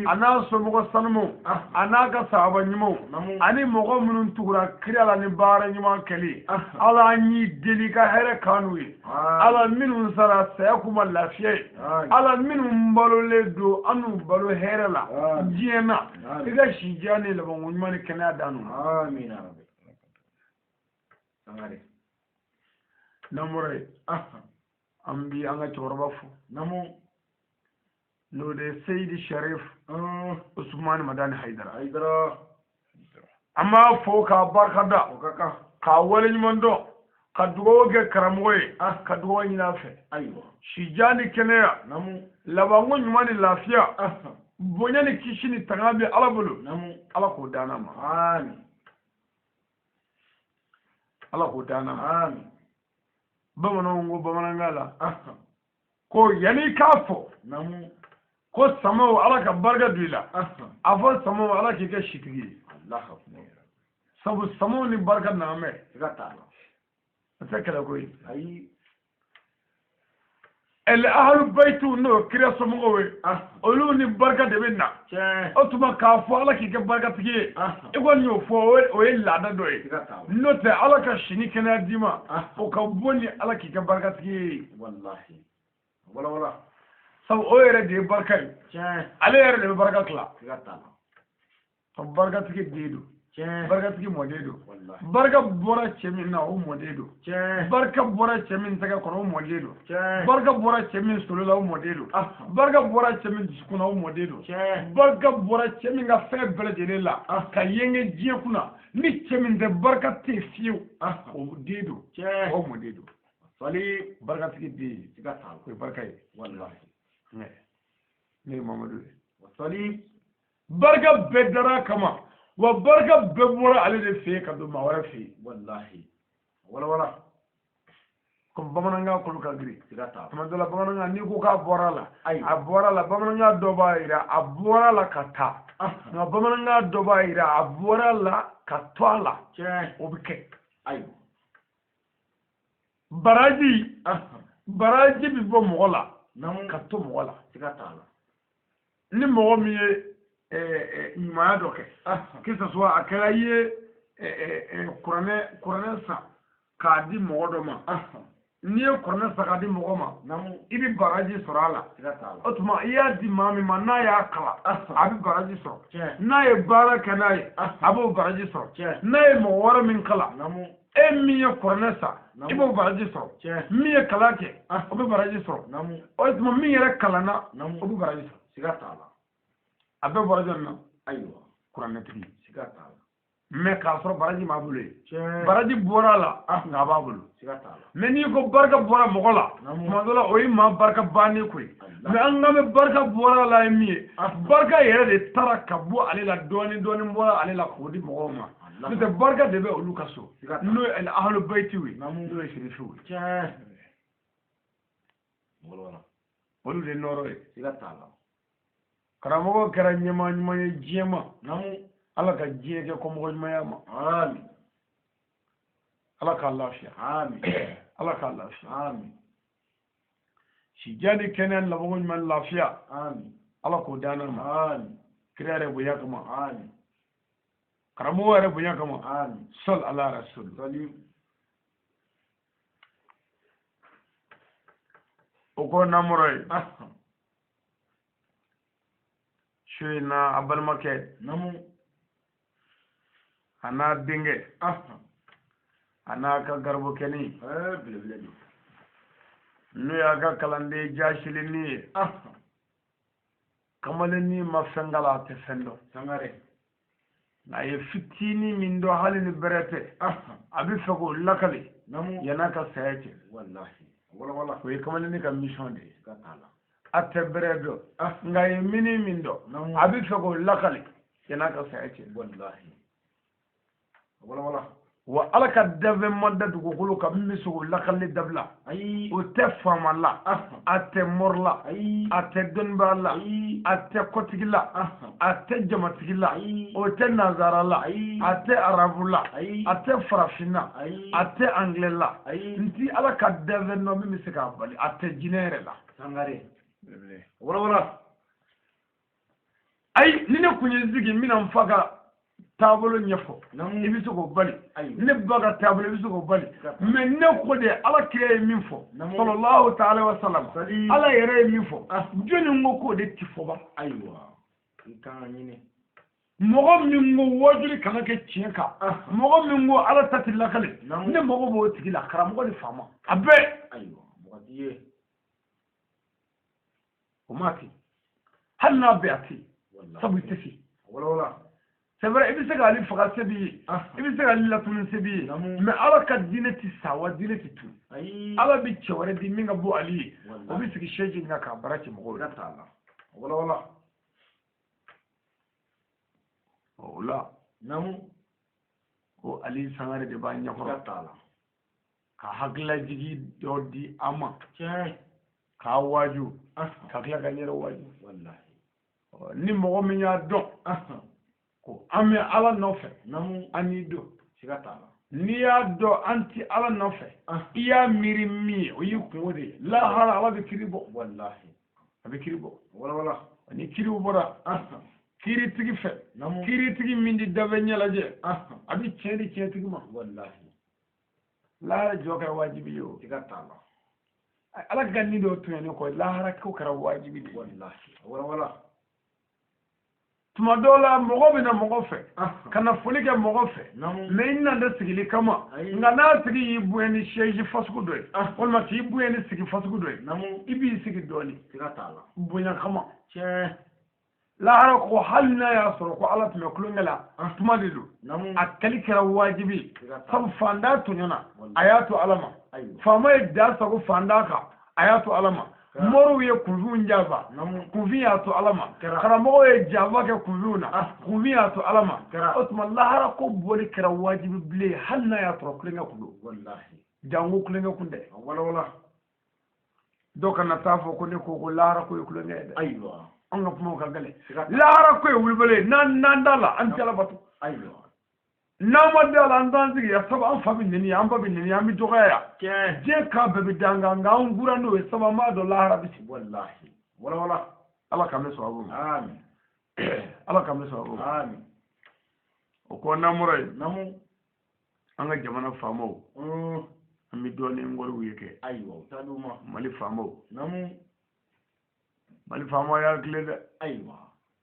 ana so mogo sanmo ana ka sahaba nyimo ani mogo munun tugura kiriala ni bara nyima kali ala nyi deli ka here kanu ye ala minun sara sayakuma lafiye ala minun balole do anu balo here la jiena iga shijani la bongo nyima ni kena danu amin rabbi sangare namore an bi an ka cɛkɔrɔba fo n'o de seyidi sharif usman madani haidara an b'a fo k'a barika da k'a wale ɲuman dɔn ka dugawu kɛ karamɔgɔ ye ka dugawu ɲini a fɛ sija ni kɛnɛya labanko ɲuman ni lafiya bonya ni kisi ni tanga bɛ ala bolo ala k'o d'an ma ala k'o d'an ma bamananw ko bamanankan la ko yanni k'a fɔ ko samaw ala ka barika don i la a fɔ samaw ala k'i kɛ sitigi ye sabu samaw ni barika na mɛn a tɛ kɛlɛ koyi ayi ɛlɛ ahalu bayitu n'o kira somɔgɔw ye olu ni barika de bɛ na o tuma k'a fɔ ala k'i kɛ barikatigi ye i kɔni y'o fɔ o ye laada dɔ ye n'o tɛ ala ka sini kɛnɛya d'i ma o ka bon ni ala k'i kɛ barikatigi ye sabu o yɛrɛ de ye barika ye ale yɛrɛ de bɛ barika tila sabu barikatigi den don barikatigi mɔden don barika bɔra cɛ min na o mɔden don barika bɔra cɛ min tɛgɛ kɔnɔ o mɔden don barika bɔra cɛ min solo la o mɔden don barika bɔra cɛ min dusukun na o mɔden don barika bɔra cɛ min ka fɛn bɛɛ lajɛlen la ka yenge diɲɛ kunna ni cɛ min tɛ barika tɛ yen fiyewu o den don o mɔden don fali barikatigi den ye o ye barika ye ne ye mamadu ye fali barika bɛɛ dara kama wa barika bɛɛ bɔra ale de fɛ yen ka don maa wɛrɛ fɛ yen wala ko bamanankan kolo ka girin tuma dɔ la bamanankan n'i ko k'a bɔra la a bɔra la bamanankan dɔ b'a jira a bɔra la ka taa nka bamanankan dɔ b'a jira a bɔra la ka to a la o bɛ kɛ baraji bɛ bɔ mɔgɔ la ka to mɔgɔ la ni mɔgɔ min ye ɲumanya dɔ kɛ que ce soit a kɛra i ye kuranɛ san k'a di mɔgɔ dɔ ma niye korne sagadi mogoma namu ibi baraji sorala sigatala otuma iya di mami ma na ya kala abi baraji soro che na ye bara kanaye abo baraji soro na ye mo wara min kala namu e mi ye korne sa ibo baraji soro che mi ye kala ke obi baraji soro namu otuma mi yere kalana namu obi baraji soro sigatala abe baraji na aywa kuranne tigi sigatala mais k'a sɔrɔ baraji m'a bolo ye che baraji bɔra la nka a b'a bolo sigatala mais n'i ko barika bɔra mɔgɔ la tuma dɔ la o ye maa barika bannen ko ye mais an ka mɛn barika bɔra la ye min ye barika yɛrɛ de taara ka bɔ ale la dɔɔni dɔɔni bɔra ale la k'o di mɔgɔw ma n'o tɛ barika de bɛ olu ka so n'o ye ahlu bayitiw ye n'o ye sirifiw ye che wala olu de nɔrɔ ye sigatala karamɔgɔ kɛra ɲɛmaa ɲuman ye diɲɛ ma namu ala ka diɲɛ kɛ kɔmɔgɔ ɲumanya ma amin ala k'a lafiya amin ala k'a lafiya amin sijani kɛnɛ labanko ɲuman lafiya amin ala k'o d'an ma amin kira yɛrɛ bonya kama amin karamɔgɔ yɛrɛ bonya kama amin sal ala rasul salim o ko namoro ye su in na a balimakɛ namu a n'a denkɛ a n'a ka garibukɛni belebele do n'o y'a ka kalanden jasilenni ye kamalenni ma fɛn kala a tɛ fɛn dɔn sangare nka a ye fitinin min dɔn hali ni bɛrɛ tɛ a bɛ fɛ k'o lakali namu yan'a ka saya cɛ wallahi wala o ye kamalenni ka mission de ye sigatala a tɛ bɛrɛ dɔn nka a ye mini min dɔn a bɛ fɛ k'o lakali yan'a ka saya cɛ wallahi wala wa ala ka dafɛn ma da dugukolo kan min bɛ se k'o lakali dabila ayi o tɛ faama la a tɛ mɔri la ayi a tɛ dɔnnibaa la a tɛ kɔtigi la a tɛ jamatigi la o tɛ nazara la a tɛ arabu la a tɛ farafin na a tɛ angilɛ la n ti ala ka dafɛn dɔn min bɛ se k'a bali a tɛ jinɛ yɛrɛ la sangare wala ayi ni ne kun ye n sigi n bɛna n fa ka taabolo ɲɛfɔ i bɛ se k'o bali ne ba ka taabolo i bɛ se k'o bali mais ne ko de ala kira ye min fɔ sallallahu ta'ala wa sallam ala yɛrɛ ye min fɔ jɔnni ko k'o de ti fɔ ba ayiwa i kan ka ɲini mɔgɔ min ko wajuli kana kɛ tiɲɛ kan mɔgɔ min ko ala ta ti lakale ne mago b'o tigi la karamɔgɔ ni faama a bɛɛ ayiwa mɔgɔ t'i ye o ma ten hali n'a bɛɛ a ten sabu i tɛ se wala c'est vrai i bɛ se k'ale faga se b'i ye i bɛ se k'ale latunu se b'i ye mais ala ka diinɛ ti sa wa diinɛ ti tu ala bɛ cɛ wɛrɛ di min ka bɔ ale ye o bɛ sigi seji kan k'a baara kɛ mɔgɔw la wala o la namu ko ali sangare de b'a ɲɛkɔrɔ ka hakililajigi dɔ di an ma k'a waaju ka tila ka n yɛrɛ waaju ni mɔgɔ min y'a dɔn ko an bɛ ala nɔfɛ an y'i dɔn n'i y'a dɔn an ti ala nɔfɛ i y'a miiri min ye o y'i kungo de ye lahara ala bɛ kiri bɔ a bɛ kiri bɔ ni kiriw bɔra kiritigi fɛ kiritigi min di dafɛ ɲɛlajɛ a bɛ tiɲɛ di tiɲɛtigi ma lahara jɔ kɛra wajibi ye o ala ka nin dɔw tun ye ne kɔ lahara ko kɛra wajibi de ye tuma dɔw la mɔgɔ bɛ na mɔgɔ fɛ ka na foli kɛ mɔgɔ fɛ mais i nan tɛ sigili kama nka n'a tigi y'i bonya ni siège fasugu dɔ ye walima k'i bonya ni sigi fasugu dɔ ye i b'i sigi dɔɔni bonya kama lahara ko hali n'a y'a sɔrɔ ko ala tun bɛ kulonkɛ la tuma de don a kɛli kɛra wajibi sabu fantan tɔɲɔna a y'a to ala ma faama ye da sago fantan kan a y'a to ala ma mɔriw ye kunfinw janfa kunfin y'a to ala ma karamɔgɔw ye janfa kɛ kunfinw na kunfin y'a to ala ma o tuma lahara ko bɔli kɛra wajibi bilen hali n'a y'a sɔrɔ kulonkɛ kun don jango kulonkɛ kun tɛ dɔw kana taa fɔ ko ne ko lahara ko ye kulonkɛ ye dɛ an ka kumaw ka gɛlɛn lahara ko ye wulibale n'an da la an tɛ ala bato n'an ma da la an t'an sigi ya sabu an fa bɛ neni an ba bɛ neni an bɛ dɔgɔya diɲɛ kan bɛɛ bɛ dan kan nka an gura n'o ye sabu an b'a dɔn lahara bɛ sigi ala k'an bɛ sababu ma ala k'an bɛ sababu ma o ko n'an bɔra yen an ka jamana faamaw ami doni ngol wike aywa taduma mali famo namu ya klede aywa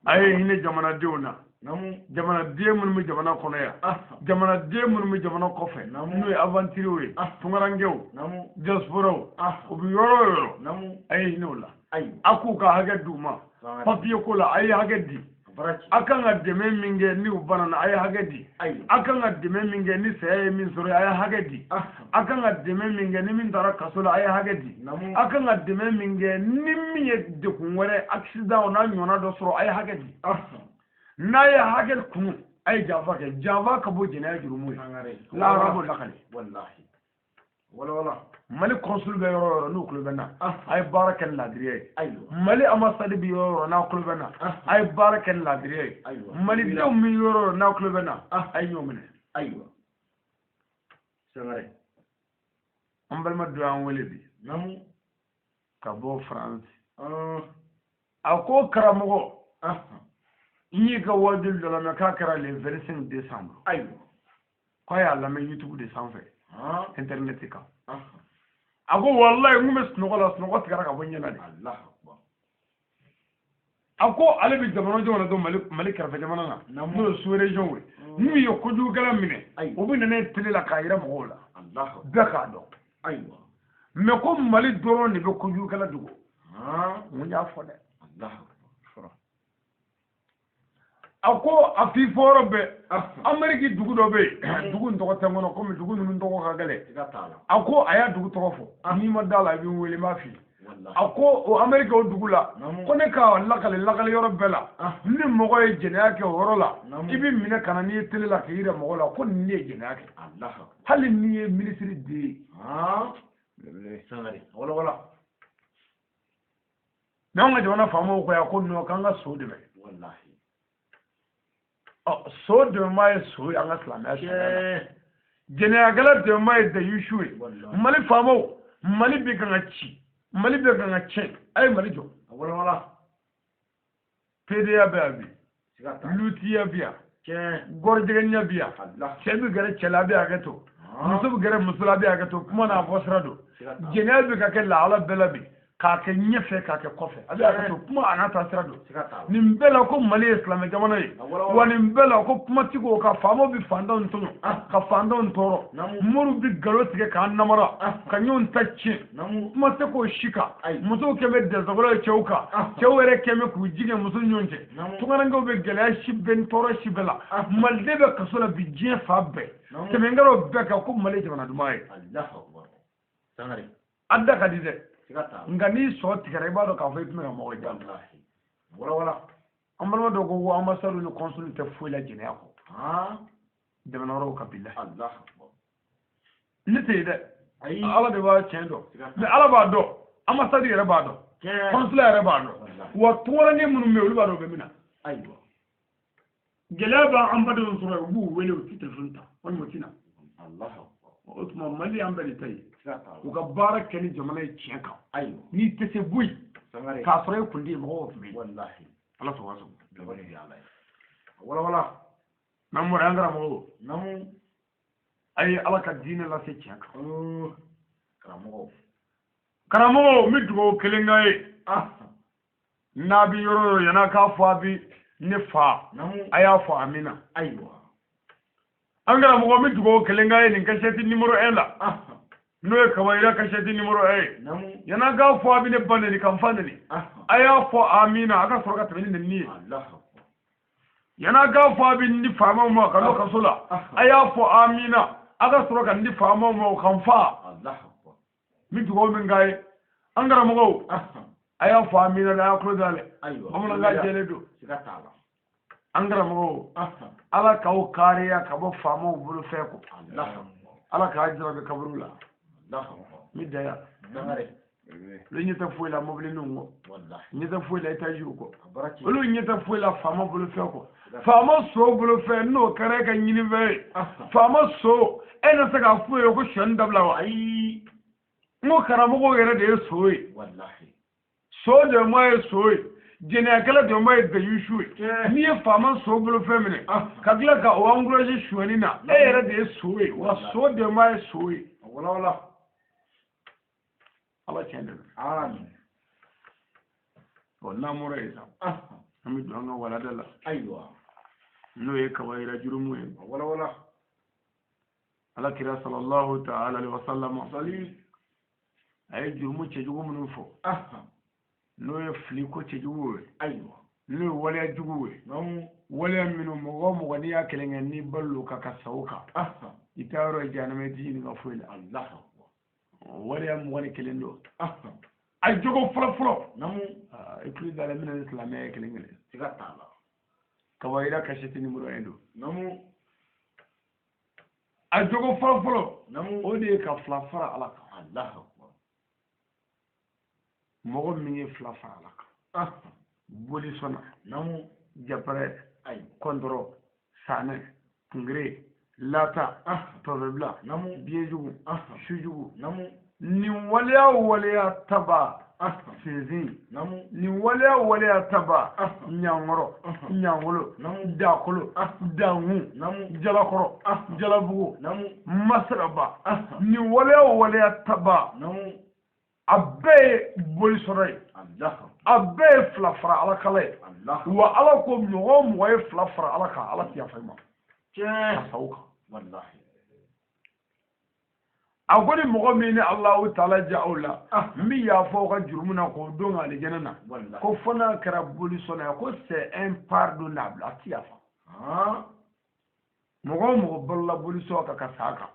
ay hine jamana diuna namu jamana die mun mi jamana kono ya jamana die mun mi jamana kofe no aventure we tungarangew namu diaspora ubi yoro namu ay hine wala aywa aku ka haga duma papier ko la ay haga di akan ga deme minge ni ubana ay haga di akan ga deme minge ni saye min soro ay haga di akan ga deme minge ni min dara kasola ay haga di akan ga deme minge ni mi de kunware accident na nyona do soro ay haga di na ya haga kunu ay java ka bo jina jurumu la rabo lakali wallahi wala mali consul be yoro no kulubena ay barakan ladriye mali ambassade bi yoro na kulubena ay barakan ladriye mali dew mi yoro na kulubena ay ñomene aywa sangare ambal ma duan wele bi namu ka bo france ako karamogo yi ka wadul de la me ka kara le 25 décembre aywa ko ya la me youtube de sanfé internet ka ako wallahi ngume snogo tigara ka bonyana de allah akbar ako ale bi jamano jona do mali karfa jamana na no sous région we ni yo ko ju gala mine o bi nene tele la kayira mo la allah beka do aywa me ko mali doro ni be ko ju gala dugo mu nya fo de allah akbar ako afi foro be ameriki dugu do be dugu ndogo tangono ko mi dugu nu ndogo ka gale ako aya dugu to fo ni ma dala bi wele ma fi ako o amerika o dugu la ko ne ka lakale yoro bela ni mogo e jena ke horo la ibi mine kana ni tele la ke ira mogo la ko ni e jena ke allah hali ni e ministry de le sangari wala na nga jona famo ko ya ko no kanga so de be wallahi so de mai so anga slama jena gala de mai da yushuwe mali famo mali bi kanga ci mali be kanga ci ay mali jo wala pda babi lutiya biya gorjegenya biya sebi gare chela biya gato musu gare musula biya gato kuma na bosrado jena bi ka ke la ala belabi ka ke nyefe ka ke kofe abi aka to kuma anata sirado nimbela ko mali islam jamana yi wani mbela ko kuma tigo ka famo bi fanda ntono ka fanda ntoro muru bi galo tige ka namara ka nyon tacci kuma se ko shika muso ke be de zagolo cheuka chewere ke me ku jige muso nyonje tungana ngo be gala shibben toro shibela malde be kasola bi je fabbe ke me ngaro be ka ko mali jamana dumai allah akbar sangare adda kadide nga ni so tigara ibado ka fay tuma mo ja wala ambalma do go ambassadeur ni consul te fuila jine ko de manoro ka billah allah lite de ala de ba chendo mais ala ba do ambassadeur yere ba do consul yere ba do wa tora ni mun me ulu ba do be mina aywa gelaba ambassadeur so bu wele o telephone ta on mo tina allah o tuma mali ambali tay uga baara kɛ ni jamana ye tiɲɛ kan n'i tɛ se boyi k'a sɔrɔ e kundi ye mɔgɔw tun bɛ yen wallahi ala sɔgɔ sɔgɔ dabali bi ala wala n'an bɔra an karamɔgɔ namu a ye ala ka diinɛ lase tiɲɛ kan karamɔgɔ n bɛ dugawu kelen k'a ye n'a bɛ yɔrɔ yɔrɔ yan'a k'a fɔ a bɛ ne fa a y'a fɔ amina ayiwa an karamɔgɔ n bɛ dugawu kelen k'a ye nin kasɛti numéro 1 la n'o ye kabayira kasɛti numéro 1 yana k'a fɔ a bɛ ne ba neni ka n fa neni a y'a fɔ amina a ka sɔrɔ ka tɛmɛ ni neni ye yana k'a fɔ a bɛ ni faamaw ma ka n'o kaso la a y'a fɔ amina a ka sɔrɔ ka ni faamaw ma ka n fa n bɛ dugawu min k'a ye an karamɔgɔw a y'a fɔ amina la a y'a tulo dalen bamanankan jɛlen don an karamɔgɔw ala k'aw kariya ka bɔ faamaw bolo fɛ ko ala k'a jira bɛ kaburu la mi daya lu ñeta foy la mobile nungo ñeta foy la étage ko lu ñeta foy la fama bulu fe ko fama so bulu fe no kare ka ñini fe fama so ena saka foy ko shon dabla wa ay mo karamo ko yere de soy wallahi so de moy soy jene kala de moy de yushu ni fama so bulu fe mine kagla ka o encourager shoni na yere de soy wa so de moy soy wala ala chende amin wonna mura isa ami donga wala dala aywa no ye kawaira jurumu e wala ala kira sallallahu ta'ala alaihi wasallam sali ay jurumu ce jugu mun fo no ye fli ko ce jugu we aywa no wala jugu we wala minu mo ni ya kelenge ni ballo ka kasauka itaro janame dini ga foila allah wala mo wani kelendo ay jogo folo namu iklu dala min islamiyya kelengele tigatala kawaira kasheti numero 1 do namu ay jogo folo namu odi ka flafara alaka allah akbar mogo mi flafara alaka boli sona namu japare ay kondro sane ngre lata probabla namu biejugu shujugu namu ni waliya taba sezin namu ni waliya taba nyangoro nyangolo dakolo dangu namu jalakoro jalabugo namu masraba ni waliya taba namu abbe bolisore allah abbe flafra ala kale allah wa ala ko mo ye flafra ala ka ala tiya fayma je sauka wallahi agoni mogo min ni Allahu ta'ala ja'ula mi ya fo ka jurumuna ko don ale janana ko fona kara boli sona ko c'est impardonnable atiya fa mogo balla boli so ka kasaka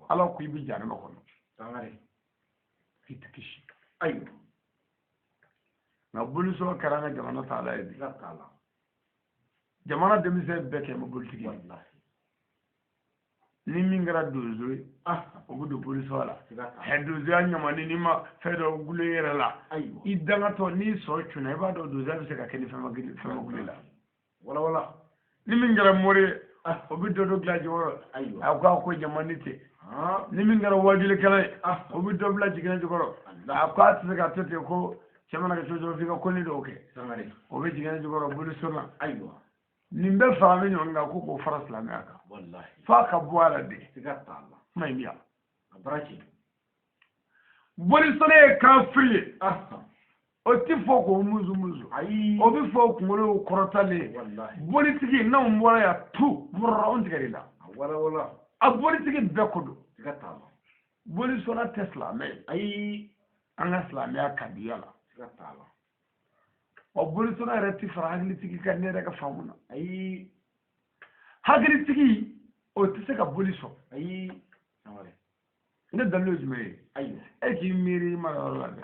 Allah ku bi janama ko tangare fitikishi ayo na boli so kara na jamana ta'ala yi ta'ala jamana demise beke mo boli tigi wallahi ni mingara dozo obudu police wala dozo anyamani ni ma fedo gulera la idanga to ni so chuna e ba do dozo be se ka keni fama gulela wala ni mingara more obudu do glaji woro akwa ko jamani te ni mingara wajile kala obudu bla jigena jogoro akwa se ka tete ko chamana ka jojo fika ko ni do ke obe jigena jogoro bulu sona aywa nimbe fami nyonga ko ko fara islamiyaka wallahi faka buala de tigatala maimia abrachi boli sone kafiri o ti fo ko muzu ayi o bi fo ko ngolo korotale wallahi boli tigi na mbora ya tu murra on tigarila wala a boli tigi bekodo tigatala boli sona tesla me ayi anga islamia kadiyala tigatala o boli sona reti fara hagli tigi ka ne daga famuna ayi hagli tigi o ti se ka boli so ayi amare ne dallo jume ayi e ki miri ma la de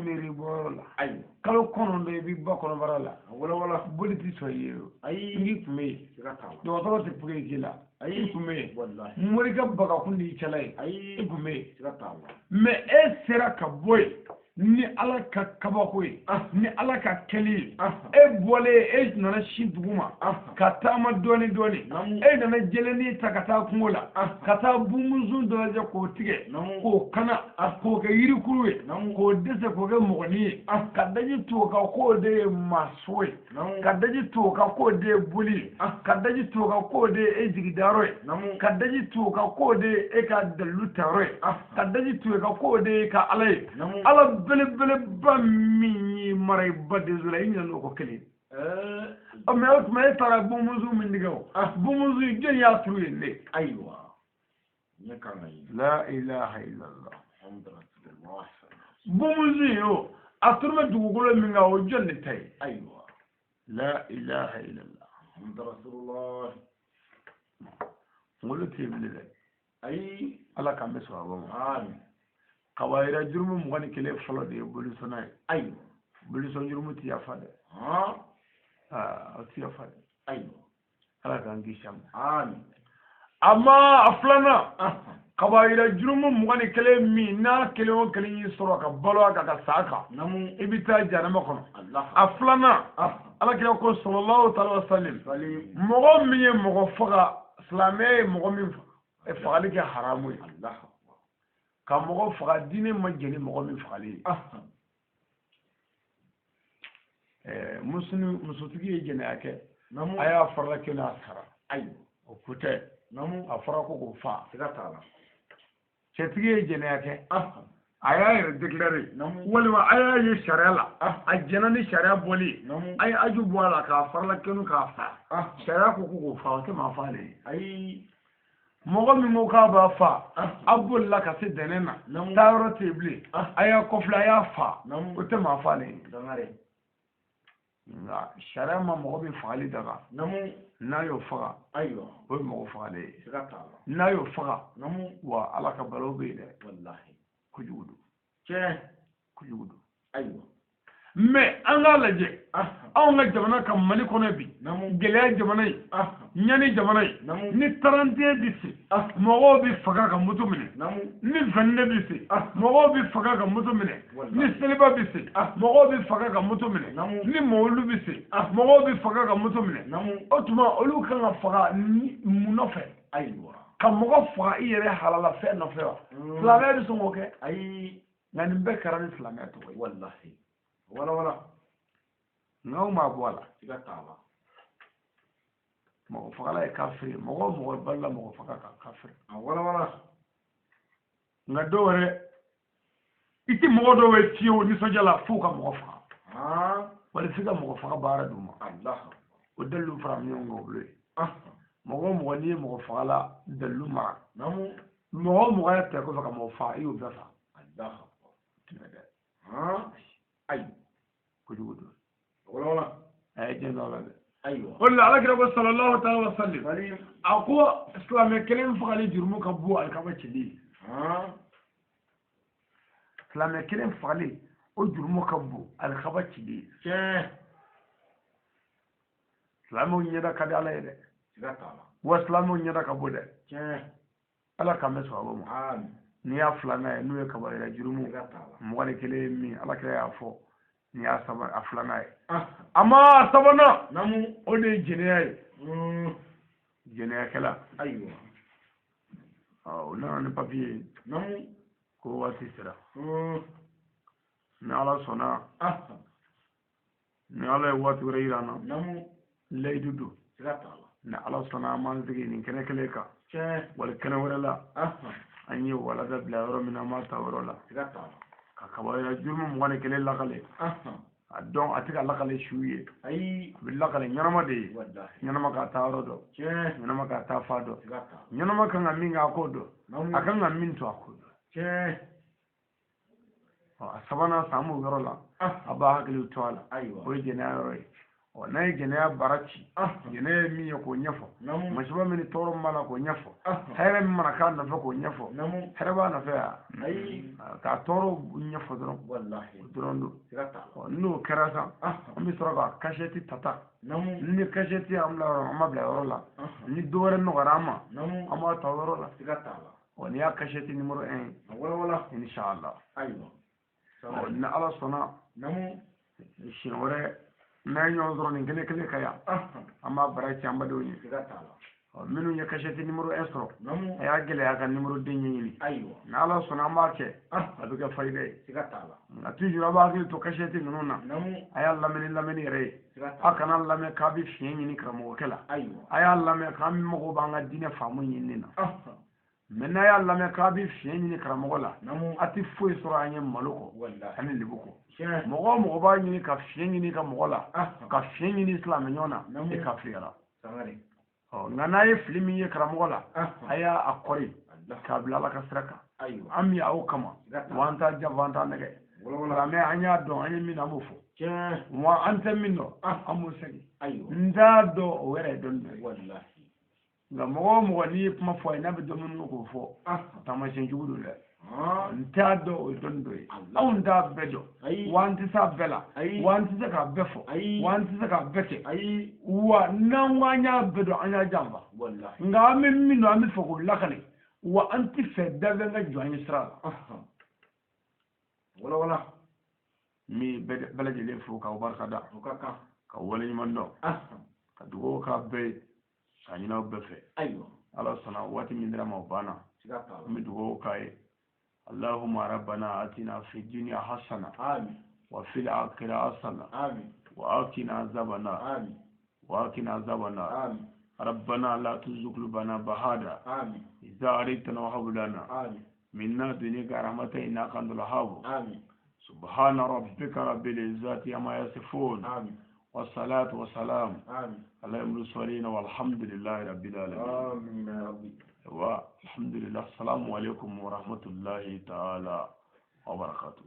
miri borola ayi kalo kono be bi bakono barala wala boli ti so yero ayi ngi kume tigatala do to te puge gila ayi kume wallahi mori ka baga kundi chalai ayi kume tigatala me e sera ka boy ni ala ka kabako ni ala ka keli e bole e nana shi duguma ka tama doni e nana jeleni takata kungola ka ta bumuzun do je ko tige ko kana ko ka yiri kuruwe ko dese ko ga mogoni ka daji to ka ko de maswe ka daji to ka ko de buli ka daji to ka ko de e jigidaro ka daji to ka ko de e ka dalutaro ka daji to ka ko de ka alai ala bele bammi maray badde zula ina no ko kele amma o ma tara bumuzu min digaw bumuzu je ya truye ne aywa ne kana la ilaha illa allah muhammad rasulullah bumuzu yo aturma dugugolo min ga o jonne tay aywa la ilaha illa allah muhammad rasulullah ngolo tebile ay ala kambe so abo amin kawaira jurmu mugani kele folo de boli sonay ay boli son jurmu ti afade ti afade ay ala kan gisham amin amma aflana kawaira jurmu mugani kele mi na kele on kele yi soro ka balo ka saka namu ibita janama kono allah aflana ala kele ko sallallahu alaihi wasallam mogo mi ye mogo faga islamé mogo mi e fagali ke haramu allah ka mogo faga dine ma jeni mogo min fagali musutigi ye jene ake aya farla kena sara ay o kute namu afara ko fa tigatala cetigi ye jene ake aya declarer walima aya ye sharia la a jena ni sharia boli ay aju bola ka farla kenu ka fa sharia ko fa o te ma fa le ay mogo mi mo ka ba fa abul la ka se denena tawro tebli aya ko fla ya fa o te ma fa le dangare nga sharia ma mogo bi fa ali daga na yo fa aywa o mogo fa le sigata na yo fa wa ala ka balo be de wallahi kujudu che kujudu aywa mais an ga laje an ga jamana kan mali kono bi gele jamana yi nyani jamana yi ni 31 bisi mogo bi faga ka mutu mine ni 22 bisi mogo bi faga ka mutu mine ni seliba bisi mogo bi faga ka mutu mine ni mawlu bisi mogo bi faga ka mutu mine o tuma olu kan ka faga mun fe aywa ka mogo faga i yɛrɛ halala fɛn nɔfɛ wa silamɛ bɛ sɔn k'o kɛ ayi nka nin bɛɛ kɛra ni silamɛ tɔgɔ ye wallahi wala nka anw m'a bɔ a la sigata mɔgɔ fagala ye kafiri mɔgɔ balila mɔgɔ faga ka kafiri wala nka dɔw wɛrɛ i tɛ mɔgɔ dɔw ye fiyewu nisɔndiya la f'u ka mɔgɔ faga wali f'i ka mɔgɔ faga baara d'u ma o dalilu fara ɲɔgɔn kan o bolo ye mɔgɔ n'i ye mɔgɔ fagala dalilu mara mɔgɔ ya tɛ kɔfɛ ka mɔgɔ faga i y'o bɛɛ faga tɛmɛ dɛ ayi kojugu don wala a ye jɛn dɔ la dɛ aywa o de la alakira ko sallallahu ta'ala wa sallim a ko silamɛ kelen fagali jurumu ka bon alikaba cili silamɛ kelen fagali o jurumu ka bon alikaba cili silamɛw ɲɛda ka di ala ye dɛ wa silamɛw ɲɛda ka bon dɛ ala k'an bɛ sɔrɔ ma n'i y'a filanan ye n'o ye kaba yɛrɛ jurumu mugan ni kelen ye min alakira y'a fɔ n'i y'a a filanan ye a ma sabanan o de ye jɛnɛya ye jɛnɛyakɛla ayiwa o nana ni papiye ko waati sera ni ala sɔnna ni ala ye waati wɛrɛ yira an na layidu don ni ala sɔnna an b'an sigi nin kɛnɛ kelen kan wali kɛnɛ wɛrɛ la an ye walada bila yɔrɔ min na an b'a ta yɔrɔ la ka kaba yɛrɛ jurumu mugan ni kelen lakale a dɔn a tɛ ka lakale su ye a bɛ lakale ɲɛnama de ye ɲɛnama ka taa yɔrɔ dɔn ɲɛnama ka taa fa dɔn ɲɛnama kan ka min kɛ a k'o dɔn a kan ka min to a k'o dɔn a sabanan san b'o yɔrɔ la a b'a hakili to a la o ye jɛnɛya yɔrɔ ye n'a ye jɛnɛya baara ci jɛnɛya ye min ye k'o ɲɛfɔ masiba min ni tɔɔrɔ min b'a la k'o ɲɛfɔ hɛrɛ min mana k'a nɔfɛ k'o ɲɛfɔ hɛrɛ b'a nɔfɛ yan k'a tɔɔrɔ ɲɛfɔ dɔrɔn o dɔrɔn don n'o kɛra sa an bɛ sɔrɔ ka kasɛti tata ni kasɛti an ma bila yɔrɔ la ni dɔ wɛrɛ nɔgɔyara an ma an b'a ta yɔrɔ la n'i y'a kasɛti nimero 1 inshallah ni ala sɔnna siɲɛ wɛrɛ n'a ye ɲɔgɔn sɔrɔ nin kelen kelen ka yan an b'a bara ci an badenw ye minnu ye kasɛti nimero 1 sɔrɔ a y'a gɛlɛya ka nimero 2 ɲɛɲini ni ala sɔnna an b'a kɛ a bɛ kɛ fayida ye nka toujours a b'a hakili to kasɛti ninnu na a y'a lamɛnni yɛrɛ ye a kana lamɛn k'a bɛ fiɲɛ ɲini karamɔgɔkɛ la a y'a lamɛn k'an mago b'an ka diinɛ faamu ɲinini na mɛ n'a y'a lamɛn k'a bɛ fiɲɛ ɲini karamɔgɔ la a tɛ foyi sɔrɔ an ye malo kɔ ani lebu kɔ mɔgɔ o mɔgɔ b'a ɲini ka fiɲɛ ɲini ka mɔgɔ la ka fiɲɛ ɲini silamɛ ɲɔgɔn na e kafiriyara nka n'a ye fili min ye karamɔgɔ la a y'a kɔri k'a bila ala ka sira kan an bɛ aw kama wa an t'a janfa an t'a nɛgɛ silamɛ an y'a dɔn an ye min an b'o fɔ wa an tɛ min dɔn an b'o segin n t'a dɔn o yɛrɛ ye dɔnni dɔ ye nka mɔgɔ o mɔgɔ n'i ye kuma fɔ a ye n'a bɛ dɔn minnu k'o fɔ taamasiyɛn jugu don dɛ n t'a dɔn o ye dɔnni dɔ ye anw t'a bɛɛ dɔn wa an tɛ se a bɛɛ la wa an tɛ se k'a bɛɛ fɔ wa an tɛ se k'a bɛɛ kɛ wa n'an ko an y'a bɛɛ dɔn an y'a janfa nka an bɛ min dɔn an bɛ fɛ k'o lakale wa an tɛ fɛ dabɛn ka jɔ an ye sira la n bɛ bɛɛ lajɛlen fo k'aw barika da ka waleɲuman dɔn ka dugawu k'a bɛɛ ye ka ɲini aw bɛɛ fɛ ala sɔnna waati min dira ma o banna n bɛ dugawu k'a ye اللهم ربنا آتنا في الدنيا حسنة وفي الآخرة حسنة وآتنا عذاب النار وآتنا عذاب النار ربنا لا تزغ قلوبنا بعد إذ هديتنا وهب لنا minna duni garamata ina kandula habu آمين سبحان ربك رب العزة عما يصفون آمين والصلاة والسلام آمين على المرسلين والحمد لله رب العالمين آمين يا ربي والحمد لله السلام عليكم ورحمة الله تعالى وبركاته